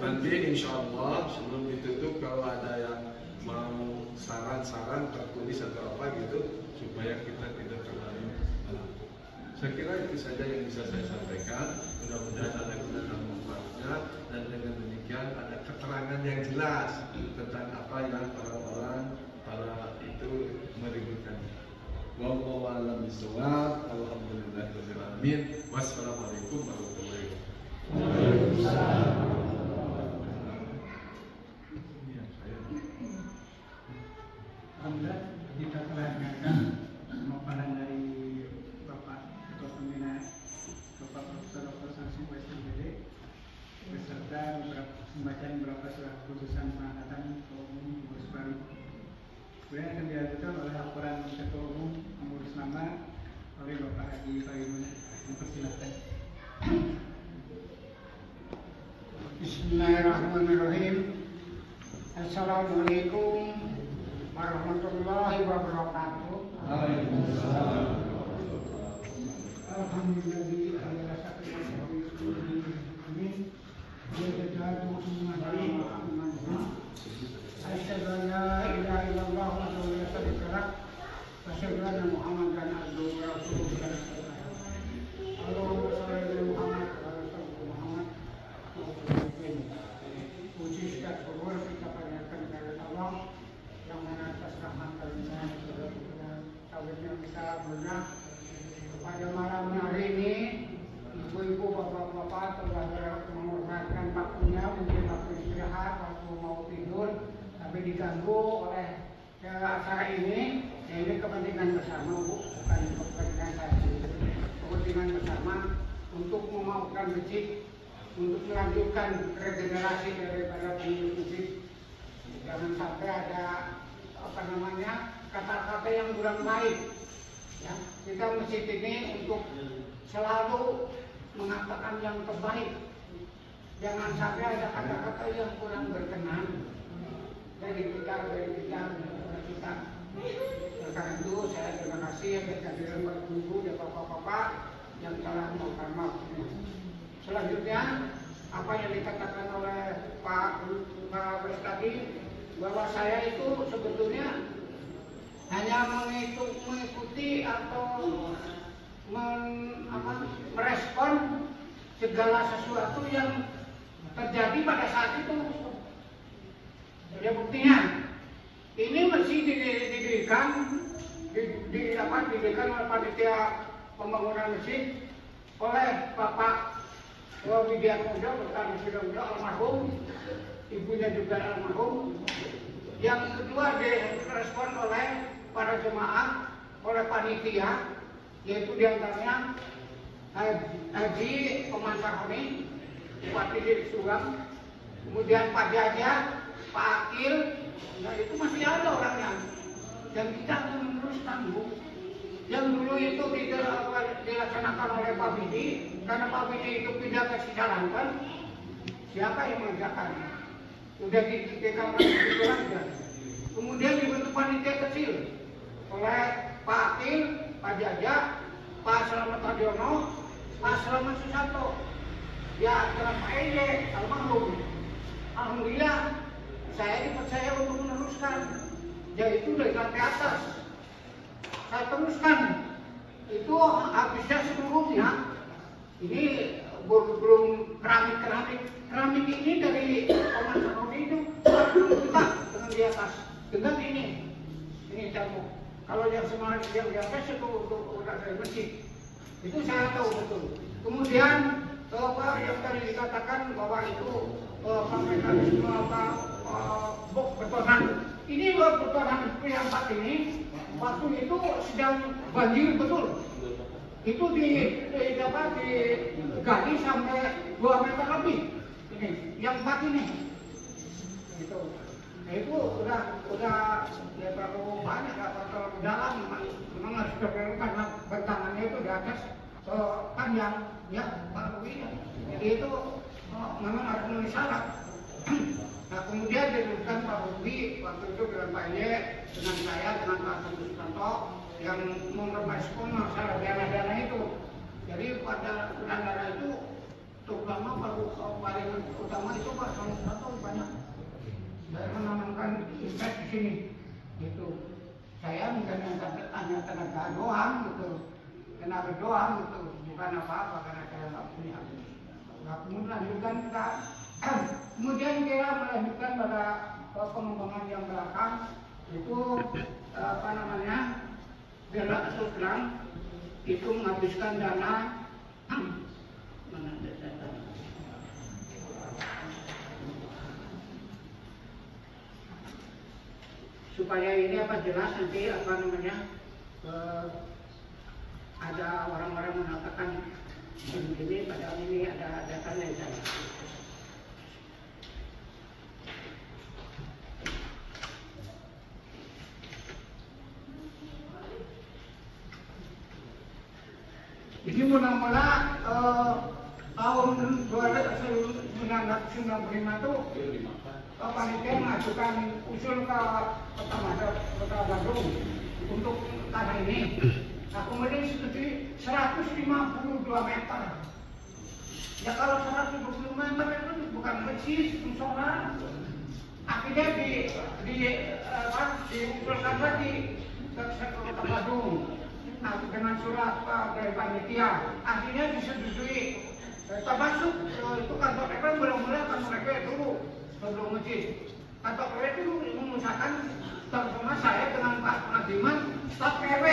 Nanti insya Allah sebelum ditutup kalau ada yang mau saran-saran tertulis atau apa gitu supaya kita tidak terlalu malam. Saya kira itu saja yang bisa saya sampaikan. Mudah-mudahan ada gunanya manfaatnya, dan dengan demikian ada keterangan yang jelas tentang apa yang orang-orang itu meributkan. Wallahu a'lam bishawab. Alhamdulillahirabbil alamin. Wassalamualaikum warahmatullahi wabarakatuh.
Alhamdulillah kita telah dengarkan pemaparan dari Bapak Ketua Pembina Bapak Profesor Dr. Samsi WSMPD beserta pembacaan beberapa surat keputusan pengangkatan Ketua Umum pengurus baru. Kemudian akan dilanjutkan oleh laporan Ketua Umum pengurus lama oleh Bapak Haji Faimun. Dipersilakan.
Bismillahirrahmanirrahim. Assalamualaikum warahmatullahi wabarakatuh. Pada malam hari ini, ibu-ibu, bapak-bapak telah mengorbankan waktunya, mungkin waktu istirahat, waktu mau tidur, tapi diganggu oleh acara ini. Ini kepentingan bersama, Bu, bukan kepentingan saya sendiri. Kepentingan bersama untuk memaukan masjid untuk melanjutkan regenerasi daripada pendidik musik. Jangan sampai ada kata-kata yang kurang baik. Ya, kita masjid ini untuk selalu mengatakan yang terbaik. Jangan sampai ada kata-kata yang kurang berkenan dari kita. Karena itu saya terima kasih atas kehadiran Pak Guru dan Bapak-bapak yang telah melakukan maaf. Selanjutnya apa yang dikatakan oleh Pak Wes tadi, bahwa saya itu sebetulnya hanya mengikuti atau merespon segala sesuatu yang terjadi pada saat itu. Ya buktinya, ini mesti didirikan oleh panitia pembangunan masjid oleh Bapak Widiatmojo, Bapak Widiatmojo almarhum, ibunya juga almarhum. Yang kedua direspon oleh para jemaah, oleh panitia, yaitu diantaranya Haji Pemancaroni, Bupati Diri Suram, kemudian Pak Jaja, Pak Akil. Nah itu masih ada orangnya, dan kita akan meneruskan Bu. Yang dulu itu dilaksanakan oleh Pak Bidi, karena Pak Bidi itu pindah ke Cicalanten. Siapa yang mengerjakan? Sudah dikatakan itu aja. Kemudian dibentuk panitia kecil oleh Pak Akil, Pak Jaja, Pak Slamet Adiono, Pak Slamet Susanto. Ya, dalam Pak Ede, almarhum. Alhamdulillah, saya dipercaya untuk meneruskan, yaitu dari lantai atas. Saya teruskan, itu habisnya seluruhnya. Ini belum keramik ini dari Paman Sarodi itu buka dengan di atas, dengan ini jamu. Kalau yang semangat yang di atas itu udah dari masjid, itu saya tahu betul. Kemudian yang tadi dikatakan bahwa itu mekanisme betonan. Ini betonan yang Pak ini waktu itu sedang banjir betul. Itu digali sampai 2 meter lebih. Ini yang Pak ini. Itu. Nah, itu udah ya terlalu banyak, terlalu dalam. Memang harus diperlukan karena bentangannya itu di atas panjang, ya Pak Louis. Jadi itu memang harus memenuhi syarat. Nah kemudian diberikan Pak Louis waktu itu dengan Pak Ye, dengan saya, dengan Pak Susanto yang merespon masalah dana itu. Jadi pada dana itu terutama paling utama itu Pak Susanto banyak menanamkan invest di sini. Gitu. Saya mungkin hanya tenaga doang gitu. Tenaga doang gitu, bukan apa-apa karena saya nggak punya. Nah, kemudian lanjutkan kita, kemudian kita melanjutkan pada pengembangan yang belakang itu Bela Sutran itu menghabiskan dana supaya ini jelas nanti ada orang-orang mengatakan ini padahal ini ada datanya di sana. Jadi mula-mula tahun 1995 itu panitia mengajukan usul ke Kota Bandung untuk tanah ini. Nah kemudian setujui 152 meter. Ya kalau 120 meter itu bukan masjid, musola. Akhirnya diusulkan lagi ke Kota Bandung. Nah, dengan surat dari panitia, akhirnya disetujui. Termasuk itu kantor RW mula-mula kantor RW dulu sebelum masjid. Kantor RW itu mengusahakan terutama saya dengan Pak Pengadiman staf RW.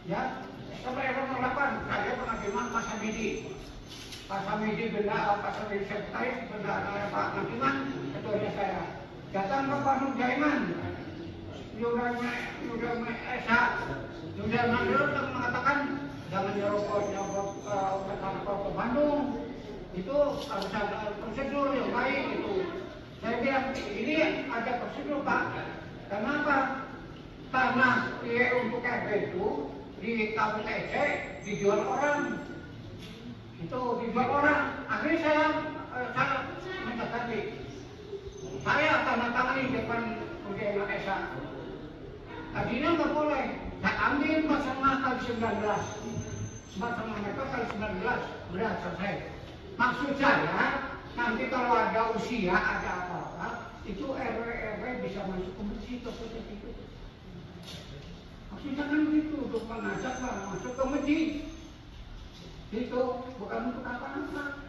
Ya, sampai RW 8, saya Pengadiman Pak Samidi. Pak Samidi sekretaris benda Pak Pengadiman, ketuanya saya. Datang ke Pak Nurjaiman, Yuda Esa. Sudah mengatakan jangan nyerobot ke Bandung, Itu harus ada prosedur yang baik itu. Saya bilang ini ada prosedur Pak. Kenapa tanah untuk RT itu di KPTC dijual orang? Itu dijual orang. Akhirnya saya minta tadi. Saya tanda tangan di depan Udayana Esa. Tadinya nggak boleh. Saya ambil masalah kali 19. Masalah mereka kali 19 berat selesai. Maksud saya nanti kalau ada usia ada apa-apa itu RW bisa masuk ke masjid atau itu. Maksudnya kan begitu untuk mengajak lah masuk ke masjid. Itu bukan untuk apa-apa.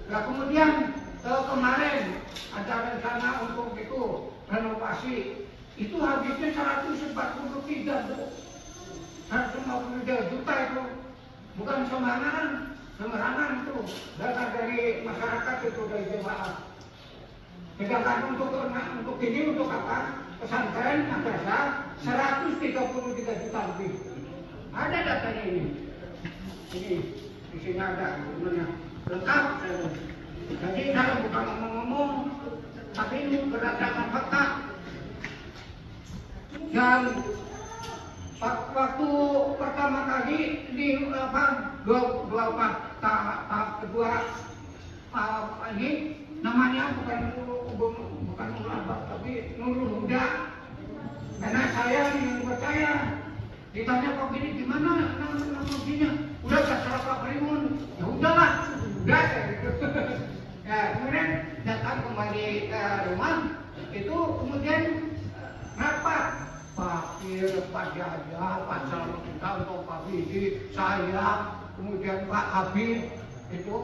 Nah kemudian kemarin ada rencana untuk itu renovasi itu habisnya 143 Bu. 153 juta itu bukan sembarangan itu dana dari masyarakat itu dari jemaah. Sedangkan untuk ini untuk apa? Pesantren madrasah 133 juta lebih. Ada datanya ini. Ini di sini ada sebenarnya lengkap. Jadi saya bukan ngomong-ngomong, tapi ini berdasarkan fakta. Dan waktu pertama kali di tahap kedua ini namanya bukan Nurul Albab tapi Nurul Huda. Karena saya yang percaya ditanya Pak Bini gimana nama mobilnya, udah terserah Pak Primun, ya udahlah, udah saya gitu. Ya kemudian datang kembali ke rumah itu kemudian rapat Pak Pak Jaja, Pak Salmanto, Pak Bidi, saya, kemudian Pak Habib itu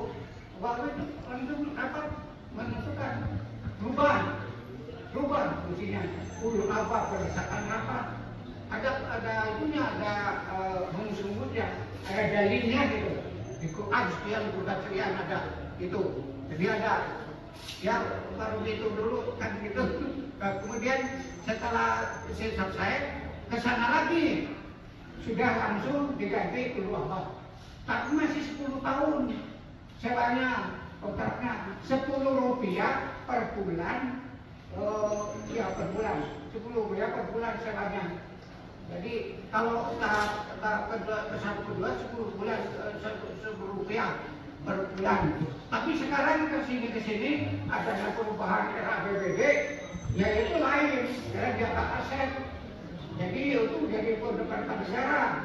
itu rapat menentukan rubah fungsinya ulul apa berdasarkan rapat ada itunya ada rumus-rumusnya ada dalilnya gitu di Quran sekian ada itu jadi ada ya baru itu dulu kan gitu. Nah, kemudian setelah selesai ke sana lagi sudah langsung diganti ulul apa tapi masih 10 tahun sewanya kontraknya Rp10 per bulan. Ya per bulan Rp10 per bulan sewanya. Jadi kalau tahap kedua 10 bulan Rp10 per bulan. Tapi sekarang ke sini ada perubahan era BBB, yaitu lain karena dia tak aset. Jadi itu jadi pendapatan negara,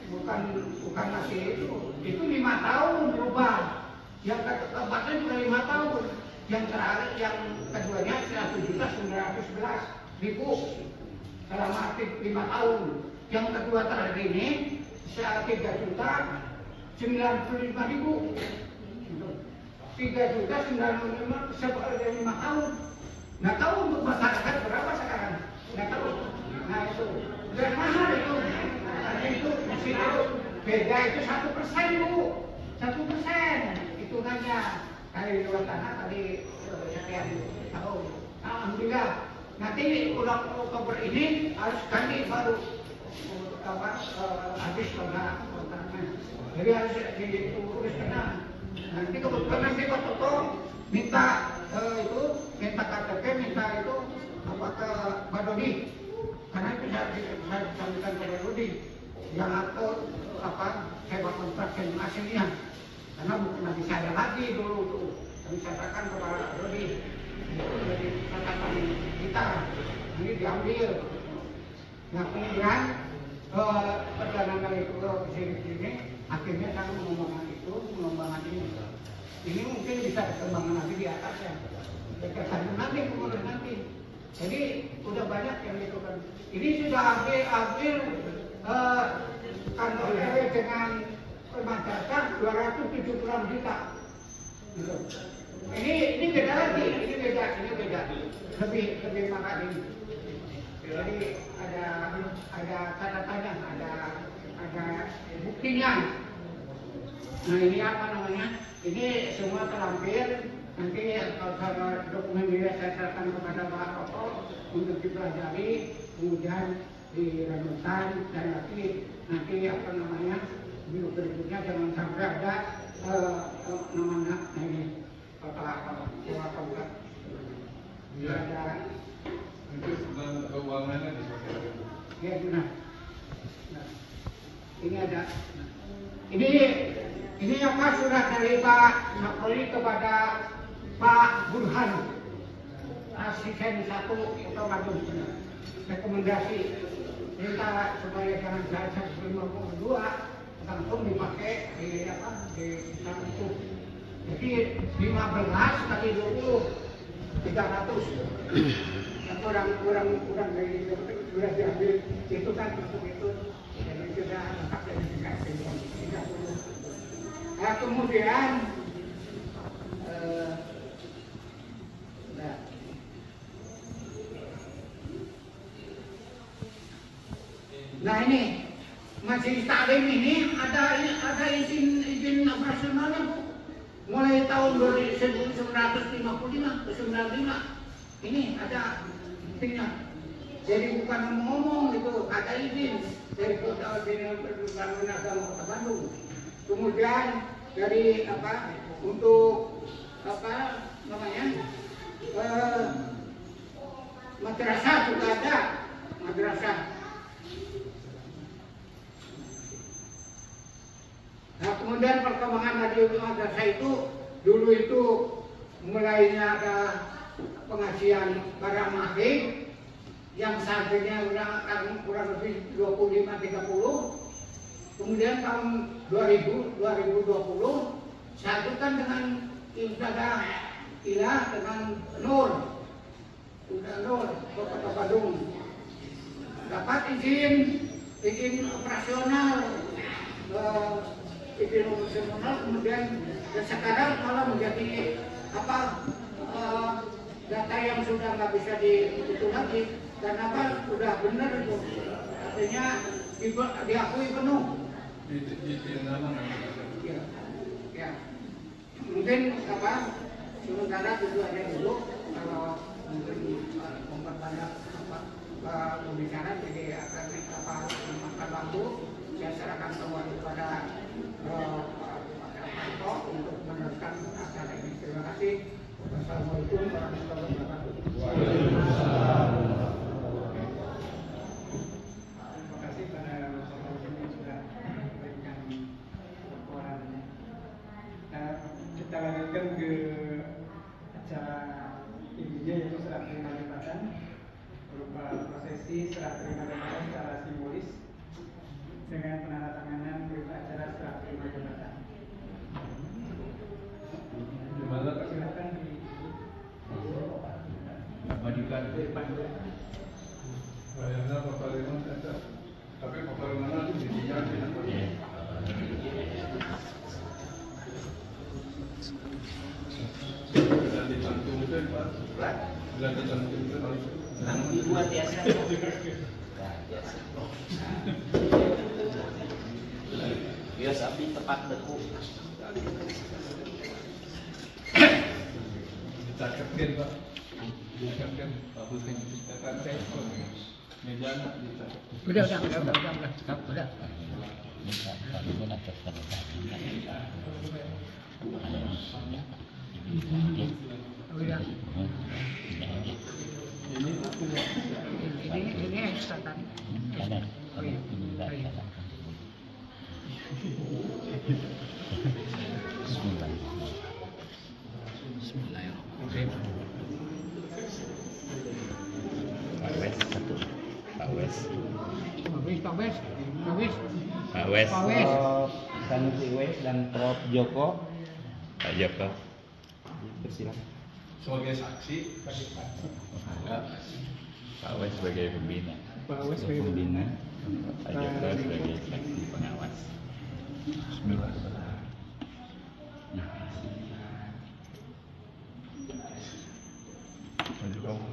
bukan masih itu 5 tahun berubah. Yang keempatnya juga 5 tahun. Yang terakhir, yang keduanya 1.911.000 selama 5 tahun. Yang kedua terakhir ini 3.095.000. 3.095.000 seperti 5 tahun. Nggak tahu untuk masyarakat berapa sekarang? Nggak tahu. Nah itu dan mahal itu. Tadi itu masih itu beda itu 1% Bu. 1% hitungannya dari luar tanah tadi sekian tahun. Alhamdulillah. Nanti bulan Oktober ini harus ganti baru habis kontraknya. Jadi harus diurus tenang. Nanti kebetulan nanti Pak Toto minta itu minta KTP minta itu apa ke Pak Dodi karena itu saya sampaikan ke Pak Dodi yang atur apa sewa kontrak yang aslinya. Karena bukan lagi saya lagi dulu tuh, kami sampaikan kepada Dodi itu jadi catatan kita ini diambil. Nah kemudian perjalanan itu ke sini akhirnya kami mengembangkan ini. Ini mungkin bisa dikembangkan nanti di atasnya, kesan nanti kemudian nanti. Jadi udah banyak yang itu kan. Ini sudah hampir kantor RW dengan madrasah 276 juta. Gitu. Ini beda lagi, ini beda, lebih mahal ini. Jadi ada catatannya, ada buktinya. Nah ini apa namanya? Ini semua terlampir. Nanti kalau dokumen ini saya serahkan kepada Pak Toto untuk dipelajari, kemudian dirancang dan nanti apa namanya? Berikutnya jangan sampai ada namanya ini kota Pangkat.
Iya.
Ada
Itu tentang keuangannya dipakai.
ya benar. Nah, ini ada. Ini apa surat dari Pak Napoli kepada Pak Burhan. Asisten 1 atau Bandung. Rekomendasi minta supaya jangan belajar 52 langsung dipakai di apa di sana itu. Jadi 15 kali 20 300. Yang kurang dari itu sudah diambil itu kan masuk itu dan sudah lengkap dari 30. Nah, kemudian nah ini majelis taklim ini ada izin operasionalnya Bu. Mulai tahun 1955 ke 95 ini ada buktinya. Jadi bukan ngomong itu, ada izin dari Kota Bangunan Agama Kota Bandung. Kemudian dari apa untuk apa namanya madrasah juga ada madrasah. Nah, kemudian perkembangan dari madrasah itu dulu itu mulainya ada pengajian barang mahir yang seharganya kurang lebih 25-30. Kemudian tahun 2020 satukan dengan ibadah ilah dengan Nur Kota Bandung dapat izin operasional kemudian dan sekarang malah menjadi apa data yang sudah nggak bisa dihitung lagi karena apa sudah benar itu artinya diakui penuh. Ya. Mungkin apa sementara itu aja dulu kalau mungkin memperbanyak apa pembicaraan jadi akan apa memakan waktu saya serahkan kembali kepada Pak untuk meneruskan acara ini. Terima kasih. Wassalamualaikum warahmatullahi wabarakatuh.
Terima kasih pada Bapak yang sudah memberikan laporannya. Nah, kita lanjutkan ke acara intinya yaitu serah terima jabatan berupa prosesi serah terima jabatan secara simbolis dengan penandatanganan berita acara serah terima jabatan.
Gimana Pak?
Silakan
Majukan ke depan. Kayaknya Bapak Rimon saja. Tapi Bapak Rimon nanti didinya sudah dicantumkan Pak. Sudah dicantumkan.
Nanti dibuat biasa. Bias api tepat beku.
Dicatatkan Pak. Dicatatkan Pak Hussein. Dicatatkan meja dicatat.
Udah. Ini ekstra kan? Oh iya.
Bismillahirrahmanirrahim. Pak Wes satu. Pak Wes.
Sanusi Wes dan Prof Joko.
Pak Joko.
Persilakan.
Sebagai saksi.
Pak Wes sebagai pembina.
Pak Wes
Pembina.
Pak Joko sebagai saksi pengawas.
Bismillahirrahmanirrahim. Maju kamu.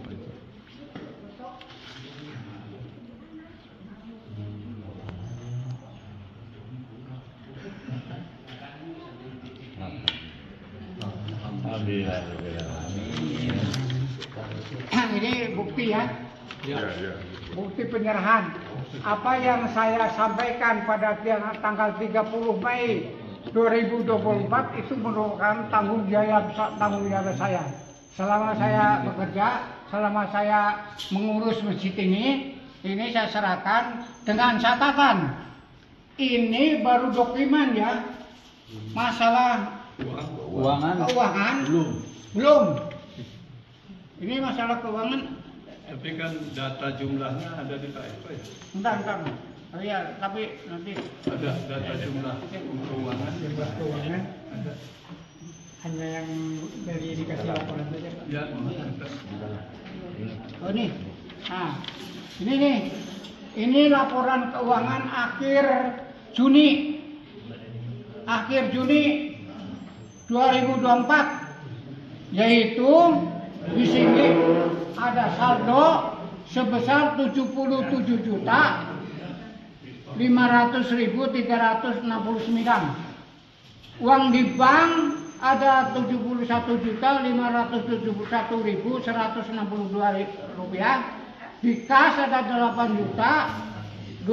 Alhamdulillah.
Ini bukti ya.
Ya.
Bukti penyerahan. Apa yang saya sampaikan pada tanggal 30 Mei 2024 itu merupakan tanggung jawab saya. Selama saya bekerja, selama saya mengurus masjid ini saya serahkan dengan catatan. Ini baru dokumen ya, masalah keuangan belum. Ini masalah keuangan.
Tapi kan data jumlahnya ada di Pak Eko ya?
Bentar. Oh iya, tapi nanti
Ada data jumlah keuangan.
Jumlah keuangan ada. Hanya yang dari dikasih laporan saja, Pak.
Ya,
oh ini. Nah, ini nih. Ini laporan keuangan akhir Juni 2024, yaitu di sini ada saldo sebesar 77.500.369. Uang di bank ada 71.571.162 rupiah. Di kas ada 8.920.207.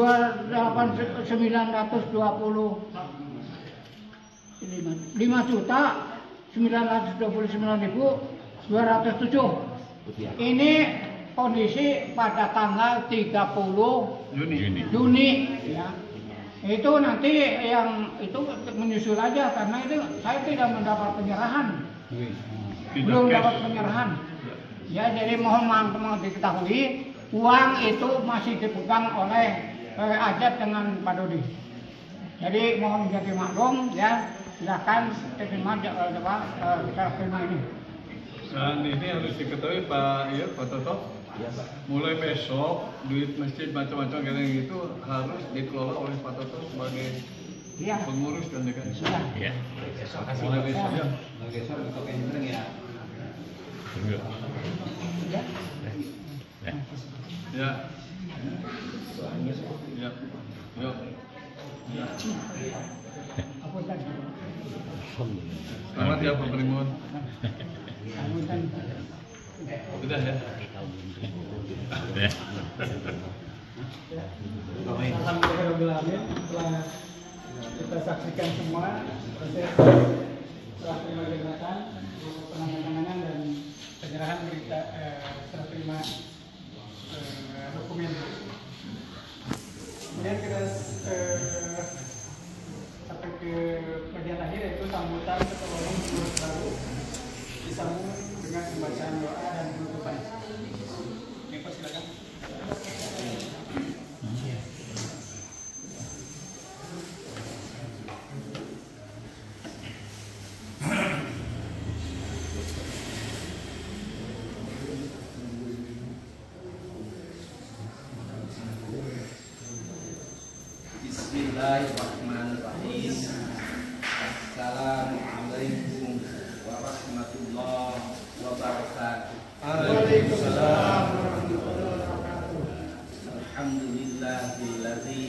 Ini kondisi pada tanggal 30 Juni. Ya. Itu nanti yang itu menyusul aja karena itu saya tidak mendapat penyerahan. Belum dapat penyerahan. Ya, jadi mohon diketahui uang itu masih dipegang oleh Ajat dengan Pak Dodi. Jadi mohon menjadi maklum ya, silakan terima kita terima ini.
Dan ini harus diketahui Pak Toto. Mulai besok duit masjid macam-macam kayak gitu harus dikelola oleh Pak Toto sebagai pengurus dan dekan.
Ya.
Mulai besok ya.
Besok untuk yang ya.
Ya. Yuk. Selamat ya Pak Primun. Sudah ya.
Alhamdulillah, setelah kita saksikan semua proses serah terima jabatan, penandatanganan dan penyerahan berita serah terima dokumen. Kemudian kita sampai ke bagian akhir, yaitu sambutan ketua umum pengurus baru disambung dengan pembacaan doa dan penutupan. Oke, Pak, silakan.
Bismillahirrahmanirrahim. Assalamualaikum warahmatullahi wabarakatuh.
Waalaikumsalam warahmatullahi wabarakatuh.
Alhamdulillahilladzi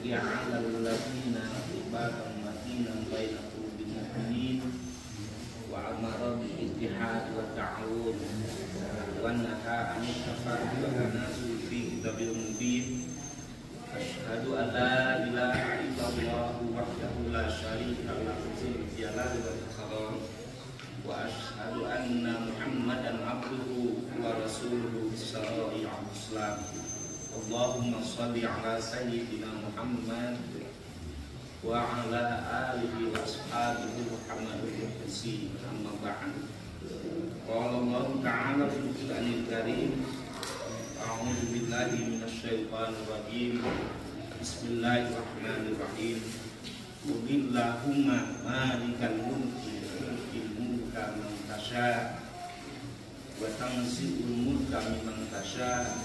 ja'alal ladzina ibatan matinan baina qulubil mu'minin wa amara bil ittihad wa ta'awun wa nahaa 'anil tafarruq wa tanasul fi kitabil mubin. Asyhadu an la ilaha illallah wahdahu la syarika lahu dzul jalali wal ikram wa asyhadu anna Muhammadan abduhu wa rasuluhu shallallahul islam. Allahumma shalli ala sayyidina Muhammad wa ala alihi wa ashabihi Muhammadul Qudsi amma ba'd. Qala Allah ta'ala fil Qur'anil Karim, a'udzu billahi minasyaitonir rajim. Bismillahirrahmanirrahim. Qulillahumma malikal mulki tu'til mulka man tasha wa tanzi'ul mulka mimman tasha.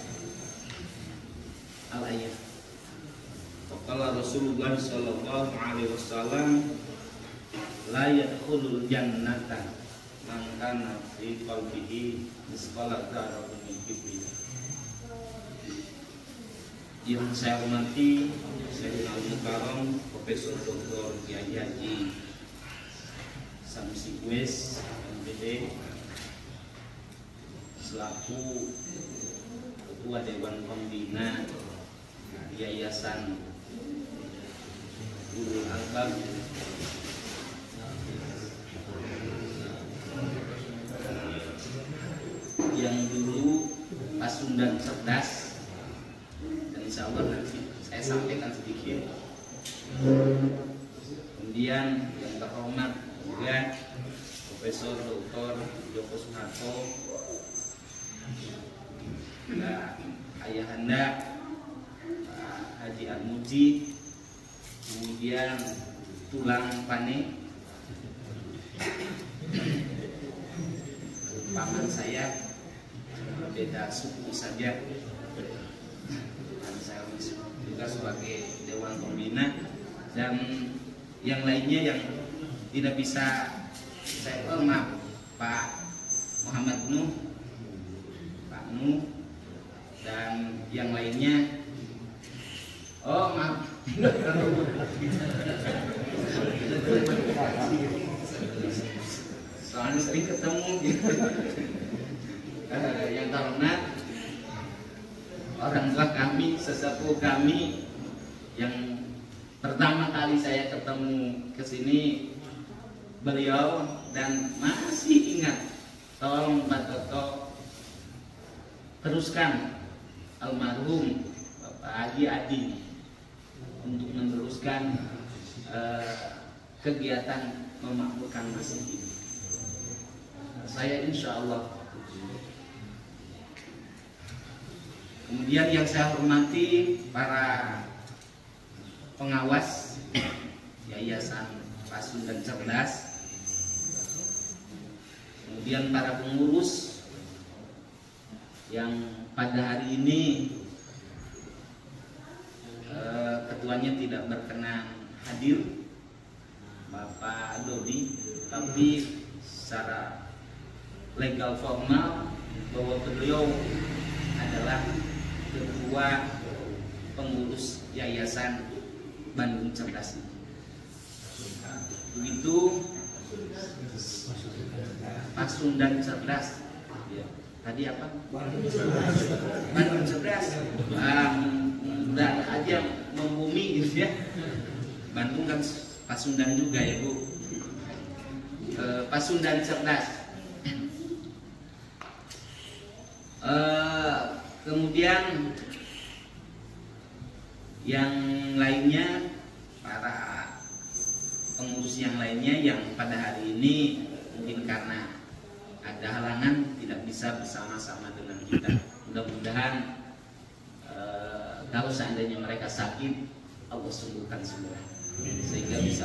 Al-ayat. Qala Rasulullah sallallahu alaihi wasallam, la yadkhulul jannata man kana fi qalbihi misqala dzarratin min kibrin. Yang saya hormati Sayyidina Al-Mukarram Profesor Dr. Kiai Haji Samsi Wes MPD selaku Ketua Dewan Pembina Yayasan Ulul Albab sedikit. Kemudian yang terhormat juga Profesor Dr. Joko Suharto, Ayahanda Pak Haji Armuji, kemudian Tulang Pane, paman saya beda suku saja, dan saya juga sebagai Dewan Pembina, dan yang lainnya yang tidak bisa saya maaf, Pak Muhammad Nuh, Pak Nuh, dan yang lainnya. Oh maaf, soalnya sering ketemu gitu. Yang terhormat orang tua kami, sesepuh kami yang pertama kali saya ketemu ke sini, beliau, dan masih ingat, tolong Pak Toto teruskan almarhum Bapak Haji Adi untuk meneruskan kegiatan memakmurkan masjid ini. Saya insya Allah. Kemudian yang saya hormati para pengawas Yayasan Pasundan Cerdas, kemudian para pengurus yang pada hari ini ketuanya tidak berkenan hadir, Bapak Dodi, tapi secara legal formal bahwa beliau adalah ketua pengurus Yayasan Bandung Cerdas. Begitu Pasundan Cerdas. Tadi apa? Bandung Cerdas. Udah aja membumi gitu ya. Bandung kan Pasundan juga ya Bu. Pasundan Cerdas. Kemudian yang lainnya, para pengurus yang lainnya yang pada hari ini mungkin karena ada halangan tidak bisa bersama-sama dengan kita. Mudah-mudahan kalau seandainya mereka sakit, Allah sembuhkan semua sehingga bisa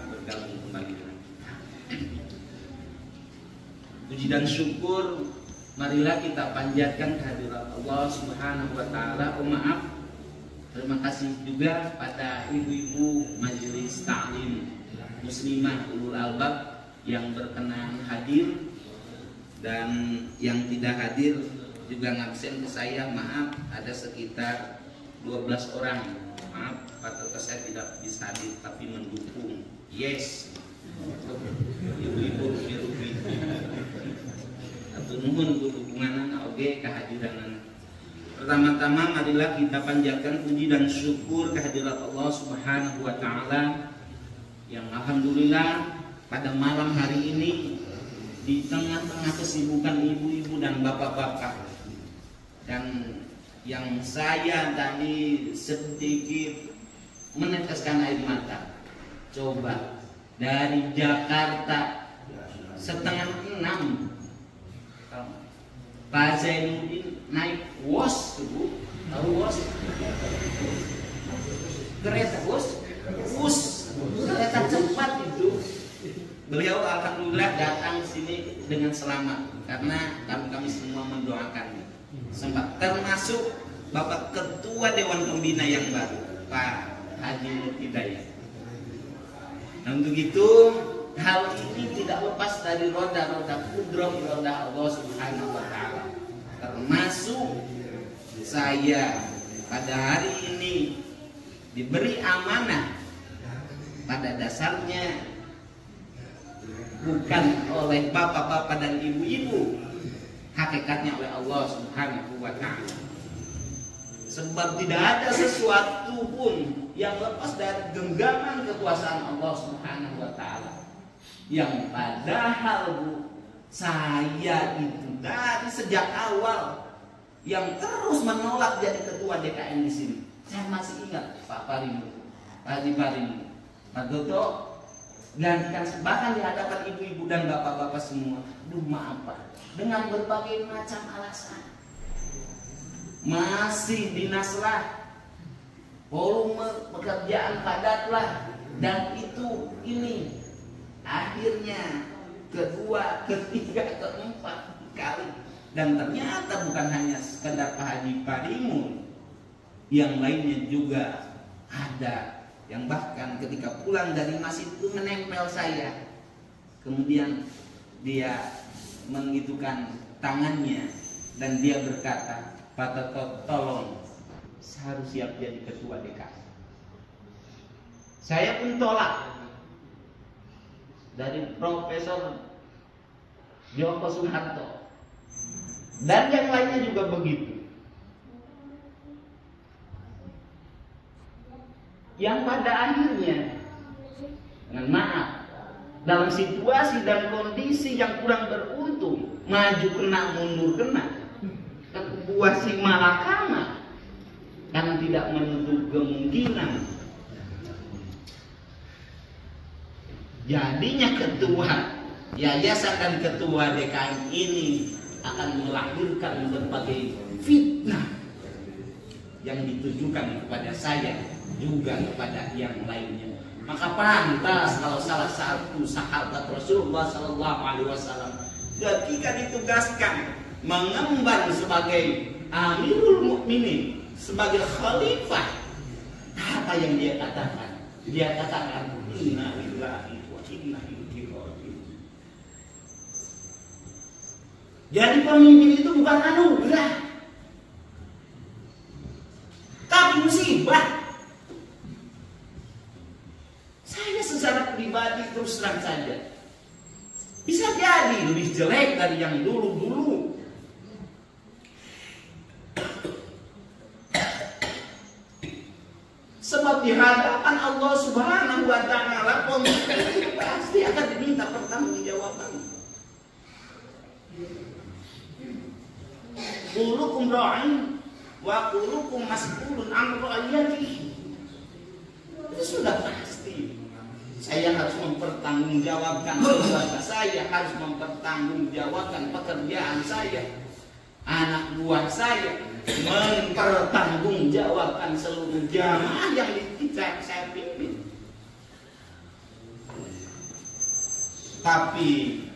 bergabung kembali dengan kita. Puji dan syukur marilah kita panjatkan kehadirat Allah Subhanahu wa taala. Maaf, terima kasih juga pada ibu-ibu majelis taklim muslimah ulul albab yang berkenan hadir, dan yang tidak hadir juga ngabsen ke saya. Maaf, ada sekitar 12 orang. Maaf, Pak Toto, saya tidak bisa hadir tapi mendukung. Yes, ibu-ibu rupi-rupi atau nuhun dukungan oge kehadiran. Pertama-tama marilah kita panjatkan puji dan syukur kehadirat Allah Subhanahu wa taala yang alhamdulillah pada malam hari ini di tengah-tengah kesibukan ibu-ibu dan bapak-bapak, dan yang saya tadi sedikit meneteskan air mata. Coba dari Jakarta 5:30 Pak Zainuddin naik WOS, tahu WOS? Kereta WOS, kereta cepat itu. Beliau alhamdulillah datang sini dengan selamat karena kami semua mendoakan. Sempat termasuk Bapak Ketua Dewan Pembina yang baru, Pak Haji Nur Hidayat. Nah, untuk itu hal ini tidak lepas dari roda-roda kudrat roda Allah Subhanahu wa taala. Termasuk saya pada hari ini diberi amanah, pada dasarnya bukan oleh bapak-bapak dan ibu-ibu, hakikatnya oleh Allah Subhanahu wa taala. Sebab tidak ada sesuatu pun yang lepas dari genggaman kekuasaan Allah Subhanahu wa taala. Yang padahal Bu, saya itu dari sejak awal yang terus menolak jadi ketua DKM di sini. Saya masih ingat Pak Parimu, Pak Haji Parimu, Pak Toto, dan bahkan di hadapan ibu-ibu dan bapak-bapak semua, duh maaf Pak, dengan berbagai macam alasan masih dinaslah, volume pekerjaan padatlah, dan itu ini akhirnya kedua, ketiga, keempat kali, dan ternyata bukan hanya sekedar Pak Haji Parimu, yang lainnya juga ada, yang bahkan ketika pulang dari masjid itu menempel saya, kemudian dia mengitukan tangannya dan dia berkata, Pak Toto, tolong, saya harus siap jadi ketua DKM. Saya pun tolak. Dari Profesor Joko Suharto dan yang lainnya juga begitu. Yang pada akhirnya, dengan maaf, dalam situasi dan kondisi yang kurang beruntung, maju kena, mundur kena, buah si malakama, karena tidak menutup kemungkinan jadinya ketua yayasan dan ketua DKM ini akan melahirkan berbagai fitnah yang ditujukan kepada saya juga kepada yang lainnya. Maka pantas kalau salah satu sahabat Rasulullah Sallallahu Alaihi Wasallam ketika ditugaskan mengemban sebagai Amirul Mukminin, sebagai khalifah, apa yang dia katakan? Dia katakan, Inna lillahi wa inna ilaihi raji'un. Jadi pemimpin itu bukan anugerah, tapi musibah. Saya secara pribadi terus terang saja, bisa jadi lebih jelek dari yang dulu-dulu. Sebab di hadapan Allah Subhanahu wa Ta'ala, pemimpin itu pasti akan diminta pertanggungjawaban. Kullukum ra'in wa kullukum mas'ulun an ra'iyatihi. Itu sudah pasti. Saya harus mempertanggungjawabkan keluarga saya, harus mempertanggungjawabkan pekerjaan saya, anak buah saya, mempertanggungjawabkan seluruh jamaah yang saya pimpin. Tapi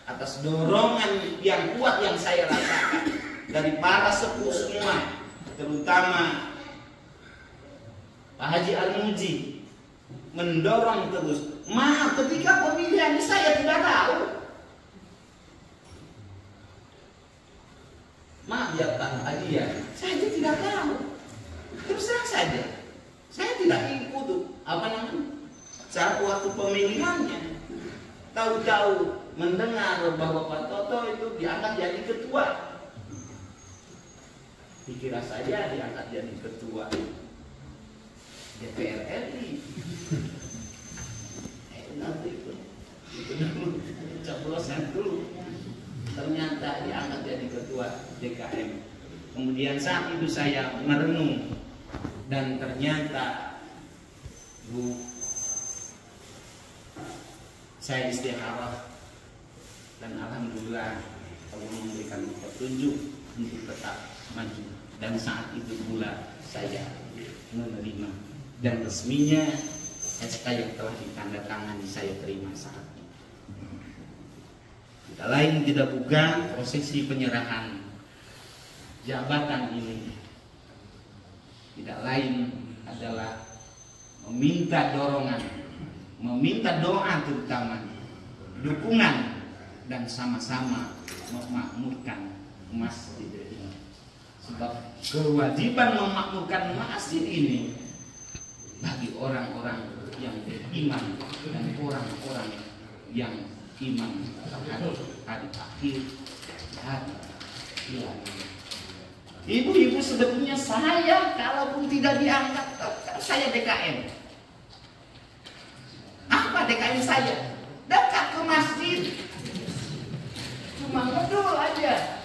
atas dorongan yang kuat yang saya rasakan dari para sepuh semua, terutama Pak Haji Al-Muji, mendorong terus. Maaf, ketika pemilihan ini saya tidak tahu. Maaf ya Pak Haji ya, saya tidak tahu. Terus terang saja, saya tidak ikut saat waktu pemilihannya. Tahu-tahu mendengar bahwa Pak Toto itu diangkat jadi ketua. Dikira saja diangkat jadi ketua DPR RI. Nanti itu coblosan dulu. Ternyata diangkat jadi ketua DKM. Kemudian saat itu saya merenung dan ternyata saya istikharah dan alhamdulillah Allah memberikan petunjuk untuk tetap maju, dan saat itu pula saya menerima dan resminya SK yang telah ditandatangani saya terima saat itu. Tidak lain tidak bukan prosesi penyerahan jabatan ini tidak lain adalah meminta dorongan, meminta doa terutama, dukungan, dan sama-sama memakmurkan masjid ini. Sebab kewajiban memakmurkan masjid ini bagi orang-orang yang beriman dan orang-orang yang iman terhadap hari akhir, hari kiamat. Ibu-ibu, sebetulnya saya kalaupun tidak diangkat, saya DKM. Apa DKM saya? Dekat ke masjid, cuma ngedul aja.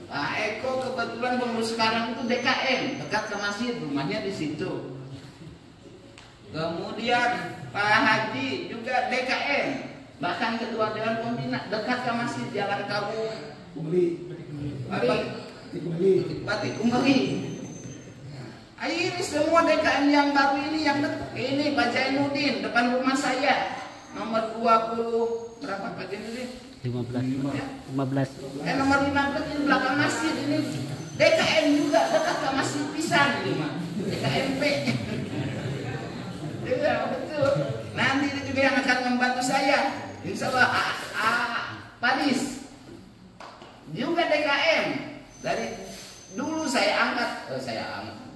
Pak Eko kebetulan pengurus sekarang itu DKM, dekat ke masjid, rumahnya di situ. Kemudian Pak Haji juga DKM, bahkan ketua dewan pembina, dekat ke masjid, Jalan Kawu Batik Kumbali. Ini semua DKM yang baru ini yang ini Pak Jainuddin depan rumah saya, nomor 20 berapa Pak Jainuddin?
15.
Nomor 15 ini belakang masjid ini. DKM juga dekat ke masjid pisan ini mah. DKMP. Iya betul. Nanti itu juga yang akan membantu saya. Insya Allah Paris juga DKM. Dari dulu saya angkat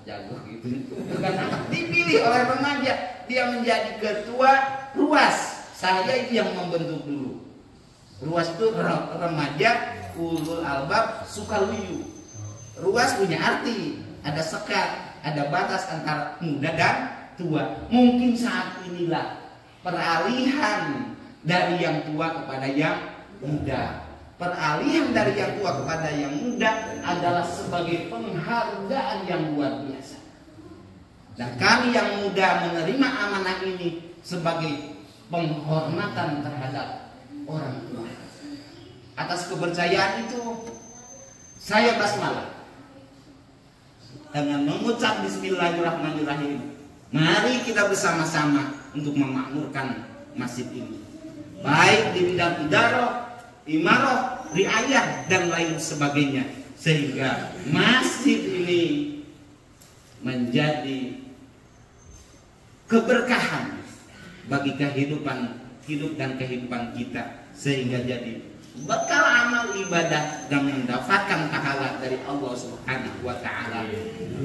jago gitu. Bukan angkat, dipilih oleh remaja. Dia menjadi ketua ruas. Saya itu yang membentuk dulu. Ruas itu remaja ulul albab sukaluyu. Ruas punya arti, ada sekat, ada batas antara muda dan tua. Mungkin saat inilah peralihan dari yang tua kepada yang muda. Peralihan dari yang tua kepada yang muda adalah sebagai penghargaan yang luar biasa. Dan kami yang muda menerima amanah ini sebagai penghormatan terhadap orang tua. Atas kepercayaan itu saya basmalah dengan mengucap bismillahirrahmanirrahim. Mari kita bersama-sama untuk memakmurkan masjid ini, baik di bidang imarah, riayah dan lain sebagainya, sehingga masjid ini menjadi keberkahan bagi hidup dan kehidupan kita, sehingga jadi bekal amal ibadah dan mendapatkan pahala dari Allah Subhanahu wa taala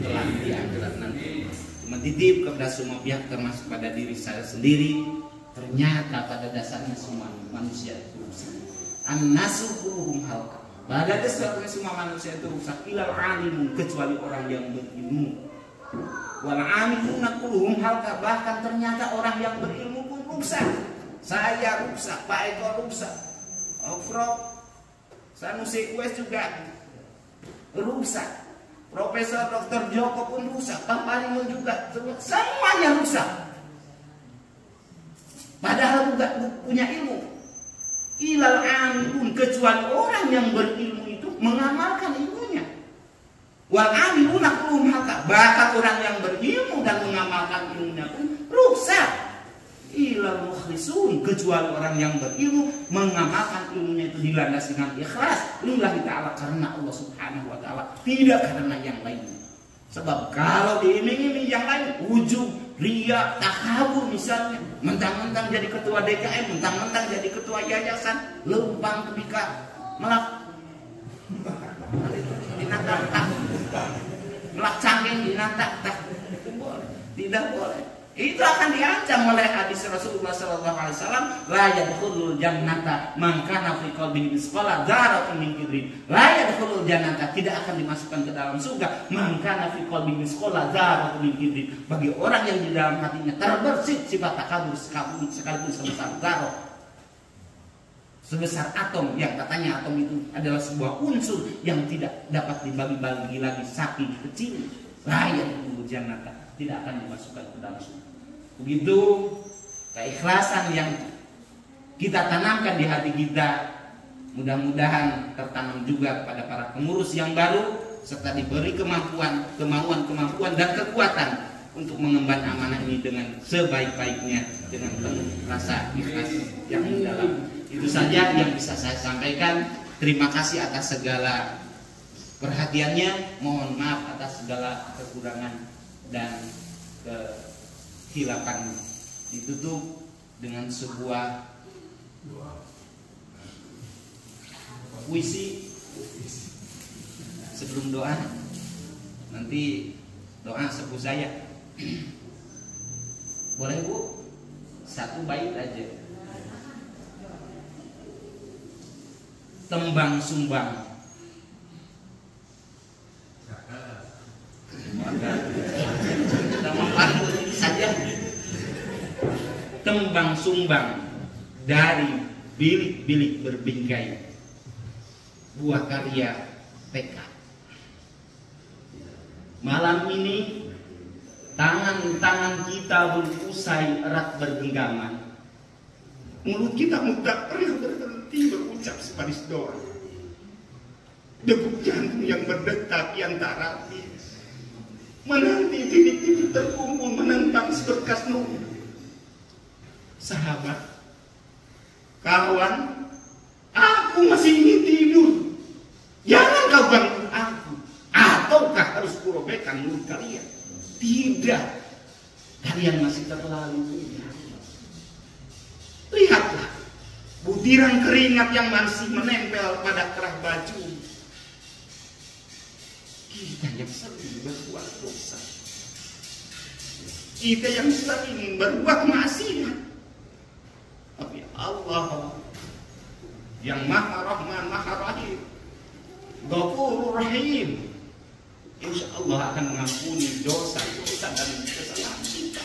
kelak di akhirat nanti. Mentitip kepada semua pihak termasuk pada diri saya sendiri, ternyata pada dasarnya semua manusia itu rusak. An-nasu kulluhum halqa. Pada dasarnya semua manusia itu rusak, ilal alimun, kecuali orang yang berilmu. Wal amiluna kulluhum halqa, bahkan ternyata orang yang berilmu pun rusak. Saya rusak, Pak Eko rusak, Prof Sanusi Uwais juga rusak, Profesor Dr. Joko pun rusak, Pak Parimun juga, semuanya rusak. Padahal juga punya ilmu. Ilal amilun, kecuali orang yang berilmu itu mengamalkan ilmunya. Wal amiluna kulluhum halqa, bahkan orang yang berilmu dan mengamalkan ilmunya pun rusak. Ilal mukhlisun, kecuali orang yang berilmu mengamalkan ilmunya itu dilandasi dengan ikhlas lillahi ta'ala, karena Allah Subhanahu wa ta'ala, tidak karena yang lain. Sebab kalau diiming-iming yang lain, ujub, riya, takabur misalnya, mentang-mentang jadi ketua DKM, mentang-mentang jadi ketua yayasan, lempang kebika melak dinantak, melak cangking dinantak, tidak boleh. Itu akan diancam oleh hadis Rasulullah SAW. La yadkhulul jannata man kana fi qalbihi misqala dzarratin min kibrin. La yadkhulul jannata, tidak akan dimasukkan ke dalam surga man kana fi qalbihi misqala dzarratin min kibrin, bagi orang yang di dalam hatinya terbersit sifat takabur sekalipun sebesar dzarrah, sebesar atom, yang katanya atom itu adalah sebuah unsur yang tidak dapat dibagi-bagi lagi saking kecil. La yadkhulul jannata, tidak akan dimasukkan ke dalam surga. Begitu keikhlasan yang kita tanamkan di hati kita, mudah-mudahan tertanam juga pada para pengurus yang baru, serta diberi kemampuan dan kekuatan untuk mengemban amanah ini dengan sebaik-baiknya, dengan penuh rasa ikhlas yang mendalam. Itu saja yang bisa saya sampaikan. Terima kasih atas segala perhatiannya. Mohon maaf atas segala kekurangan dan kehilapan. Ditutup dengan sebuah puisi sebelum doa. Nanti doa sebut saya. Boleh Bu? Satu bait aja. Tembang sumbang. Saja. Tembang sumbang dari bilik-bilik berbingkai, buah karya tekad. Malam ini tangan-tangan kita berusai erat bergenggaman. Mulut kita tak pernah berhenti berucap sebaris doa. Degup jantung yang berdetak yang tak rapi, menanti titik-titik terkumpul menentang seberkas nur. Sahabat, kawan, aku masih ingin tidur. Jangan kau bangun aku, ataukah harus kurobekkan mulut kalian? Tidak, kalian masih terlalu muda. Lihatlah butiran keringat yang masih menempel pada kerah baju. Kita yang sering berbuat dosa, kita yang sering berbuat maksiat, tapi Allah yang Maha Rahman, Maha Rahim, Ghafurur Rahim, insya Allah akan mengampuni dosa-dosa dan kesalahan kita.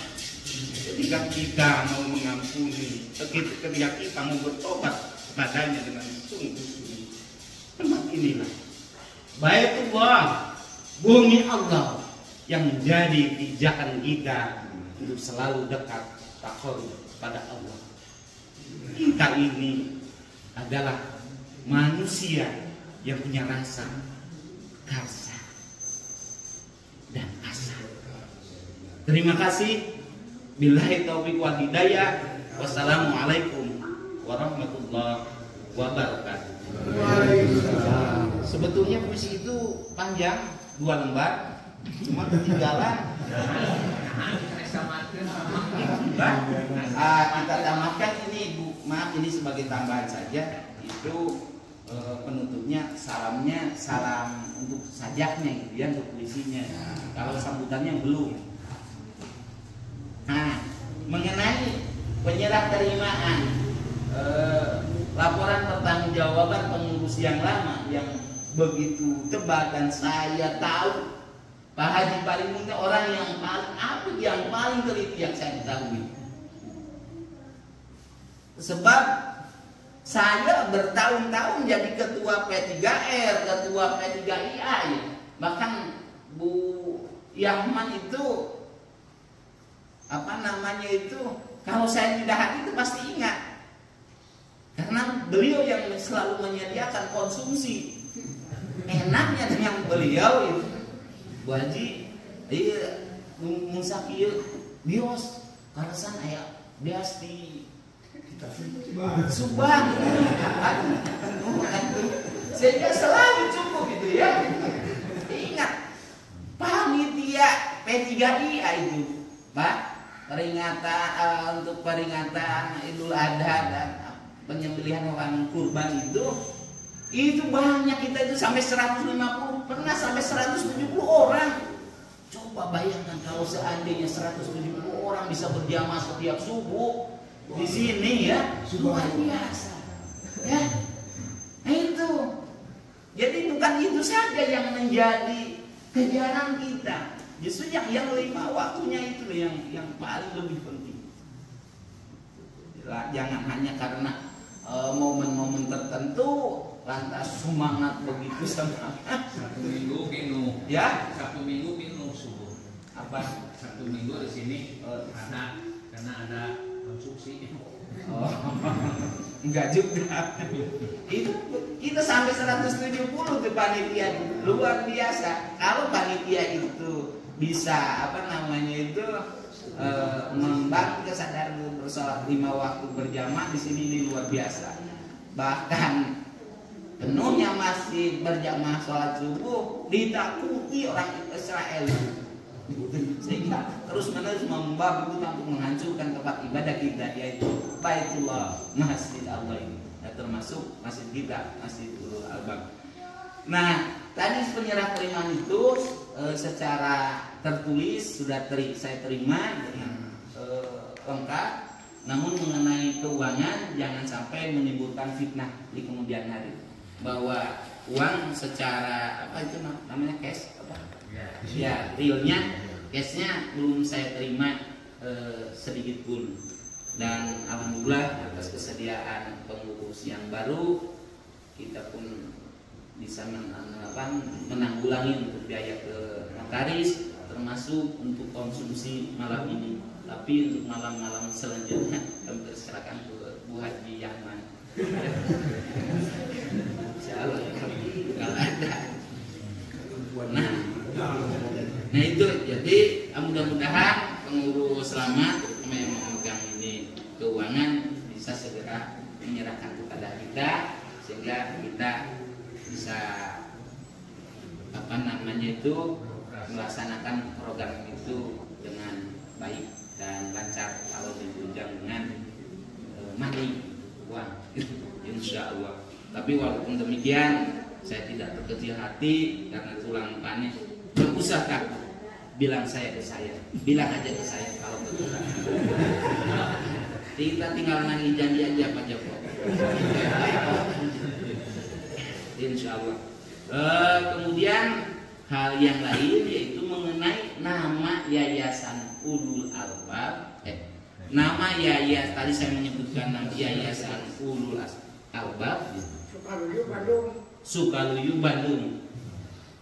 Ketika kita mau mengampuni, ketika kita mau bertobat padanya dengan sungguh-sungguh, tempat inilah Baitullah, bumi Allah yang menjadi pijakan kita untuk selalu dekat takarrub pada Allah. Kita ini adalah manusia yang punya rasa, karsa, dan asa. Terima kasih. Billahi taufiq wal hidayah. Wassalamualaikum warahmatullahi wabarakatuh. Sebetulnya puisi itu panjang, 2 lembar, cuma ketinggalan. Kita tamatkan ini, Bu. Maaf, ini sebagai tambahan saja. Itu penutupnya, salam untuk sajaknya gitu ya, untuk puisinya. Kalau sambutannya belum. Nah, mengenai penyerah terimaan laporan pertanggungjawaban pengurus yang lama yang begitu tebal, dan saya tahu Pak Haji Parimun itu orang yang paling apik, yang paling teliti yang saya ketahui. Sebab saya bertahun-tahun jadi ketua P3R, ketua P3IA ya. Bahkan Bu Yahman itu kalau saya tidak hadir itu pasti ingat, karena beliau yang selalu menyediakan konsumsi. Enaknya dengan beliau itu Bu Haji musakir bios karasan aya bias di Subang, sehingga selalu cukup gitu ya. Ingat panitia P3IA itu Pak, untuk peringatan Idul Adha dan penyembelihan hewan kurban itu banyak. Kita itu sampai 150, pernah sampai 170 orang. Coba bayangkan kalau seandainya 170 orang bisa berjamaah setiap subuh di sini ya, luar biasa. Ya, nah itu. Jadi bukan itu saja yang menjadi kegiatan kita. Justru yang 5 waktunya itu yang paling lebih penting. Jangan hanya karena momen-momen tertentu lantas semangat begitu semangat.
Satu minggu pinu.
Ya?
Satu minggu pinu subuh.
Apa?
Satu minggu di sini karena ada konsumsi.
Oh, enggak juga. Itu kita sampai 170 tuh panitia, luar biasa. Kalau panitia itu bisa membangun kesadaran bersolat 5 waktu berjamaah di sini, ini luar biasa. Bahkan penuhnya masih berjamaah sholat subuh ditakuti orang Israel, sehingga terus-menerus membabi buta untuk menghancurkan tempat ibadah kita, yaitu Baitullah, Masjid Allah ini. Nah, termasuk masjid kita, Masjidul Albang. Nah, tadi penyerah terimaan itu secara tertulis sudah saya terima dengan lengkap. Namun mengenai keuangan jangan sampai menimbulkan fitnah di kemudian hari, bahwa uang secara apa itu namanya cash apa? Ya, realnya cashnya belum saya terima sedikit pun. Dan alhamdulillah atas kesediaan pengurus yang baru, kita pun bisa menanggulangi untuk biaya ke notaris, termasuk untuk konsumsi malam ini. Tapi untuk malam-malam selanjutnya kami persilakan ke Bu Haji Yahman. Insyaallah kalau ada. Nah itu jadi mudah-mudahan pengurus selamat terutama yang memegang ini keuangan bisa segera menyerahkan kepada kita sehingga kita bisa melaksanakan program itu dengan baik dan lancar kalau ditunjang dengan money uang insya Allah. Tapi walaupun demikian saya tidak terkecil hati karena tulang panik. Berusah Kak, bilang saya ke saya, bilang aja ke saya kalau betul. Kita tinggal nagih janji aja Pak Joko. Insya Allah. Kemudian hal yang lain yaitu mengenai nama Yayasan Ulul Albab. Nama yayasan tadi saya menyebutkan nama Yayasan Ulul Albab Sukaluyu Bandung.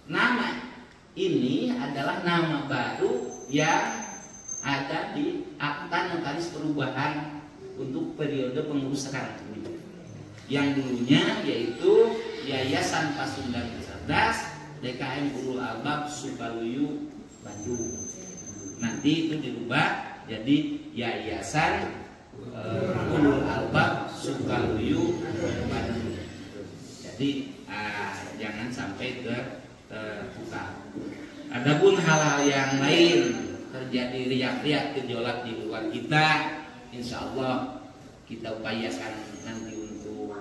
Nama ini adalah nama baru yang ada di Akta Notaris Perubahan untuk periode pengurus sekarang ini. Yang dulunya yaitu Yayasan Pasundan Cerdas DKM Ulul Albab Sukaluyu Bandung. Nanti itu dirubah jadi Yayasan Ulul Albab Sukaluyu Bandung. Jadi jangan sampai terbuka. Adapun hal-hal yang lain terjadi riak-riak gejolak di luar kita, insya Allah kita upayakan nanti untuk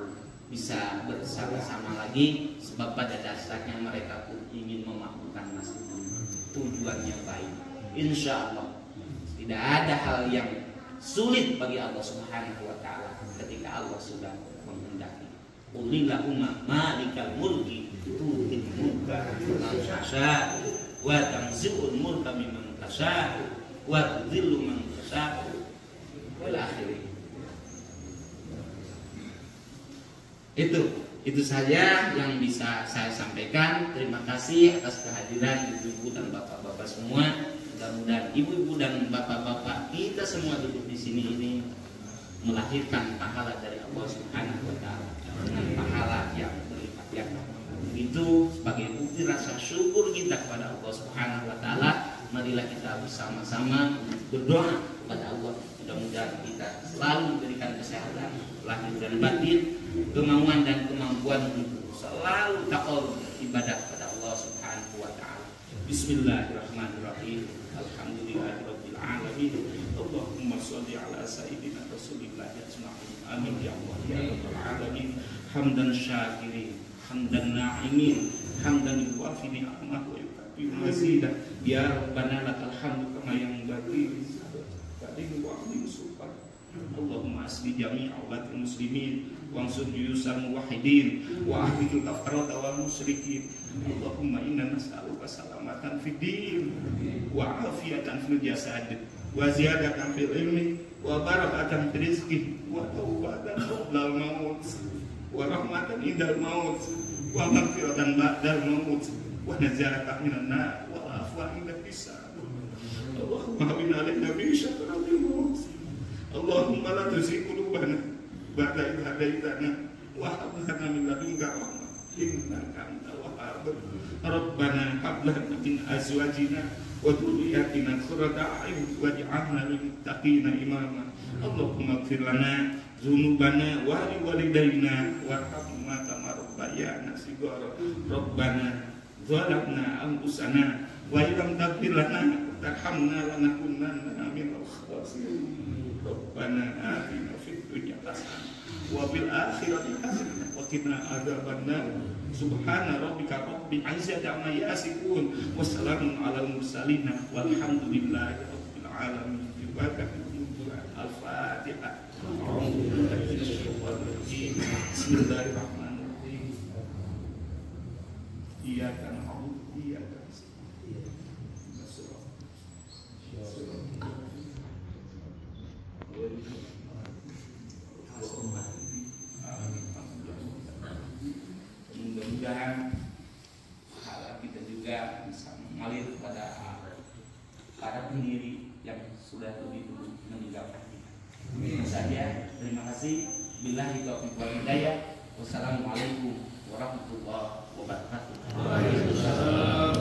bisa bersama-sama lagi, sebab pada dasarnya mereka pun ingin memakmurkan masjid ini. Tujuannya baik. Insya Allah tidak ada hal yang sulit bagi Allah Subhanahu wa Ta'ala ketika Allah sudah menghendaki. Qulillahumma malikal mulki tu'til mulka man tasha wa tanzi'ul mulka mimman tasha wa tudhillu man tasha wal akhir. Itu saja yang bisa saya sampaikan. Terima kasih atas kehadiran ibu-ibu dan bapak-bapak semua. Mudah-mudahan ibu-ibu dan bapak-bapak kita semua duduk di sini ini melahirkan pahala dari Allah Subhanahu wa Ta'ala dengan pahala yang berlipat ganda. Itu sebagai bukti rasa syukur kita kepada Allah Subhanahu wa Ta'ala. Marilah kita bersama-sama berdoa kepada Allah, mudah-mudahan kita selalu diberikan kesehatan lahir dan batin, kemauan dan kemampuan untuk selalu takwa ibadah kepada Allah Subhanahu wa Ta'ala. Bismillahirrahmanirrahim. Alhamdulillahirabbil alamin. Allahumma shalli ala sayyidina Rasulillah ajma'in. Amin ya Allah ya rabbal alamin. Hamdan syakirin, hamdan na'imin, hamdan yuwafi ni'amah wa yukafi mazidah. Ya Rabbana lakal hamdu kama yanbaghi li wa'lim sultan. Allahumma asli jami' awlatil muslimin wansur juyusal muwahhidin wa ahlikil kafarata wal musyrikin. Allahumma inna nas'aluka salamatan fid din wa afiyatan fil jasad wa ziyadatan fil ilmi wa barakatan fil rizqi wa tawbatan qabla maut wa rahmatan indal maut wa maghfiratan ba'dal maut wa najatan minan nar wa afwa inda hisab. Allahumma bin alaina bi syakaratil maut. Allahumma la tuzigh qulubana ba'da idh hadaitana wa hab lana min ladunka rahmah innaka antal wahhab. Rabbana hab lana min azwajina wa dhurriyyatina qurrata a'yun waj'alna lil muttaqina imama. Allahumma ighfir lana dzunubana wa li walidayna warhamna kama rabbayana shighara. Rabbana zalamna anfusana wa illam taghfir lana tarhamna lanakunanna minal khasirin. Rabbana atina fid dunya hasanah wa fil akhirati hasanah wa qina adzabannar. Subhana rabbika rabbil izzati amma yasifun wa salamun alal mursalin walhamdulillahi rabbil alamin. Al-Fatihah. Bismillahirrahmanirrahim. Iyyaka na'budu wa iyyaka nasta'in. Mudah-mudahan sudah lebih dulu meninggalkan kita. Itu saja. Terima kasih. Billahi taufiq wal hidayah. Wassalamualaikum warahmatullahi wabarakatuh.
Waalaikumsalam.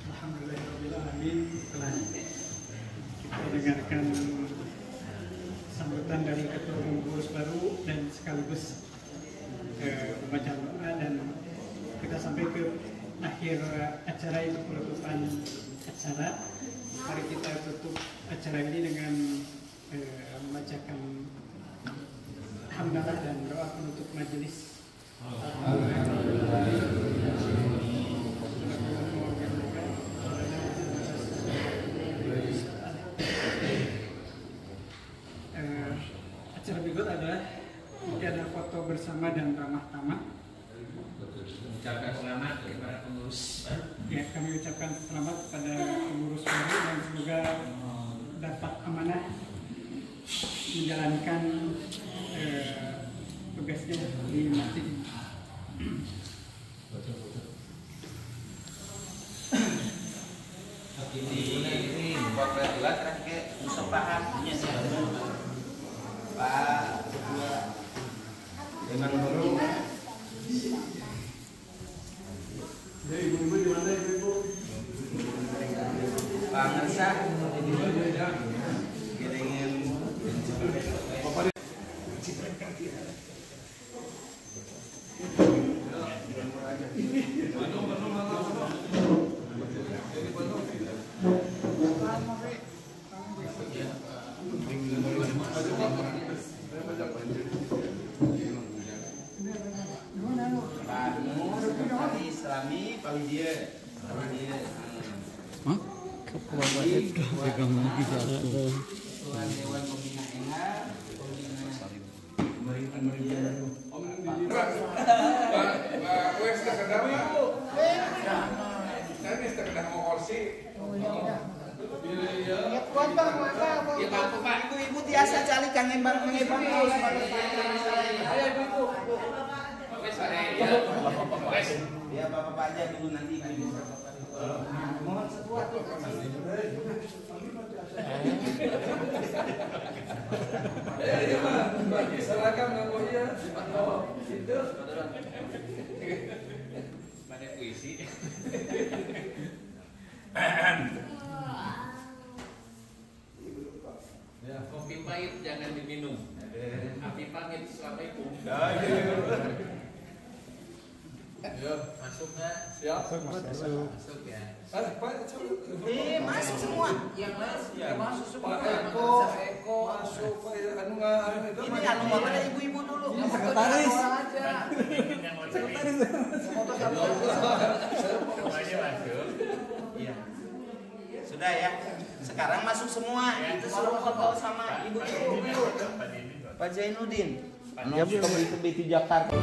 Alhamdulillahirrahmanirrahim. Telah kita dengarkan sambutan dari Ketua Pengurus baru dan sekaligus membaca doa, dan kita sampai ke akhir acara, itu penutupan acara. Mari kita tutup acara ini dengan membacakan hamdalah dan doa penutup majelis. Acara berikut adalah ada foto bersama dan ramah tamah.
Ucapkan selamat kepada pengurus.
Ya, kami ucapkan selamat kepada pengurus baru dan semoga dapat amanah menjalankan tugasnya di masjid.
Ini buat regulat kayak musafahatnya sih. Pak Ketua dengan guru.
Ya, ibu-ibu di mana ibu-ibu?
Pak Ngersa, kiringin. Pak Nur, Pak Islami, Pak Widya. Tuan Dewan Pembina ENGA,
Pak Wes tak kenapa? Saya ni tak kenapa mau kursi.
Ya Bapak Ibu biasa cari kang embang mengebang. Ayo Ibu. Ya Bapak aja dulu nanti Ibu. Mohon sesuatu.
Bagi seragam nggak mau ya? Itu.
Mana puisi? Kopi pahit jangan diminum. Api pamit, assalamualaikum. Ayo, masuk nggak?
Siap.
Masuk ya.
Masuk semua.
Yang masuk, ya masuk semua.
Pak Eko, masuk Pak anu nggak itu.
Ini anu mana ibu-ibu dulu.
Sekretaris.
Semuanya masuk.
Iya. Sudah ya. Sekarang masuk semua. Itu suruh foto sama ibu-ibu. Pak Zainuddin. Ya, Bu, di Jakarta.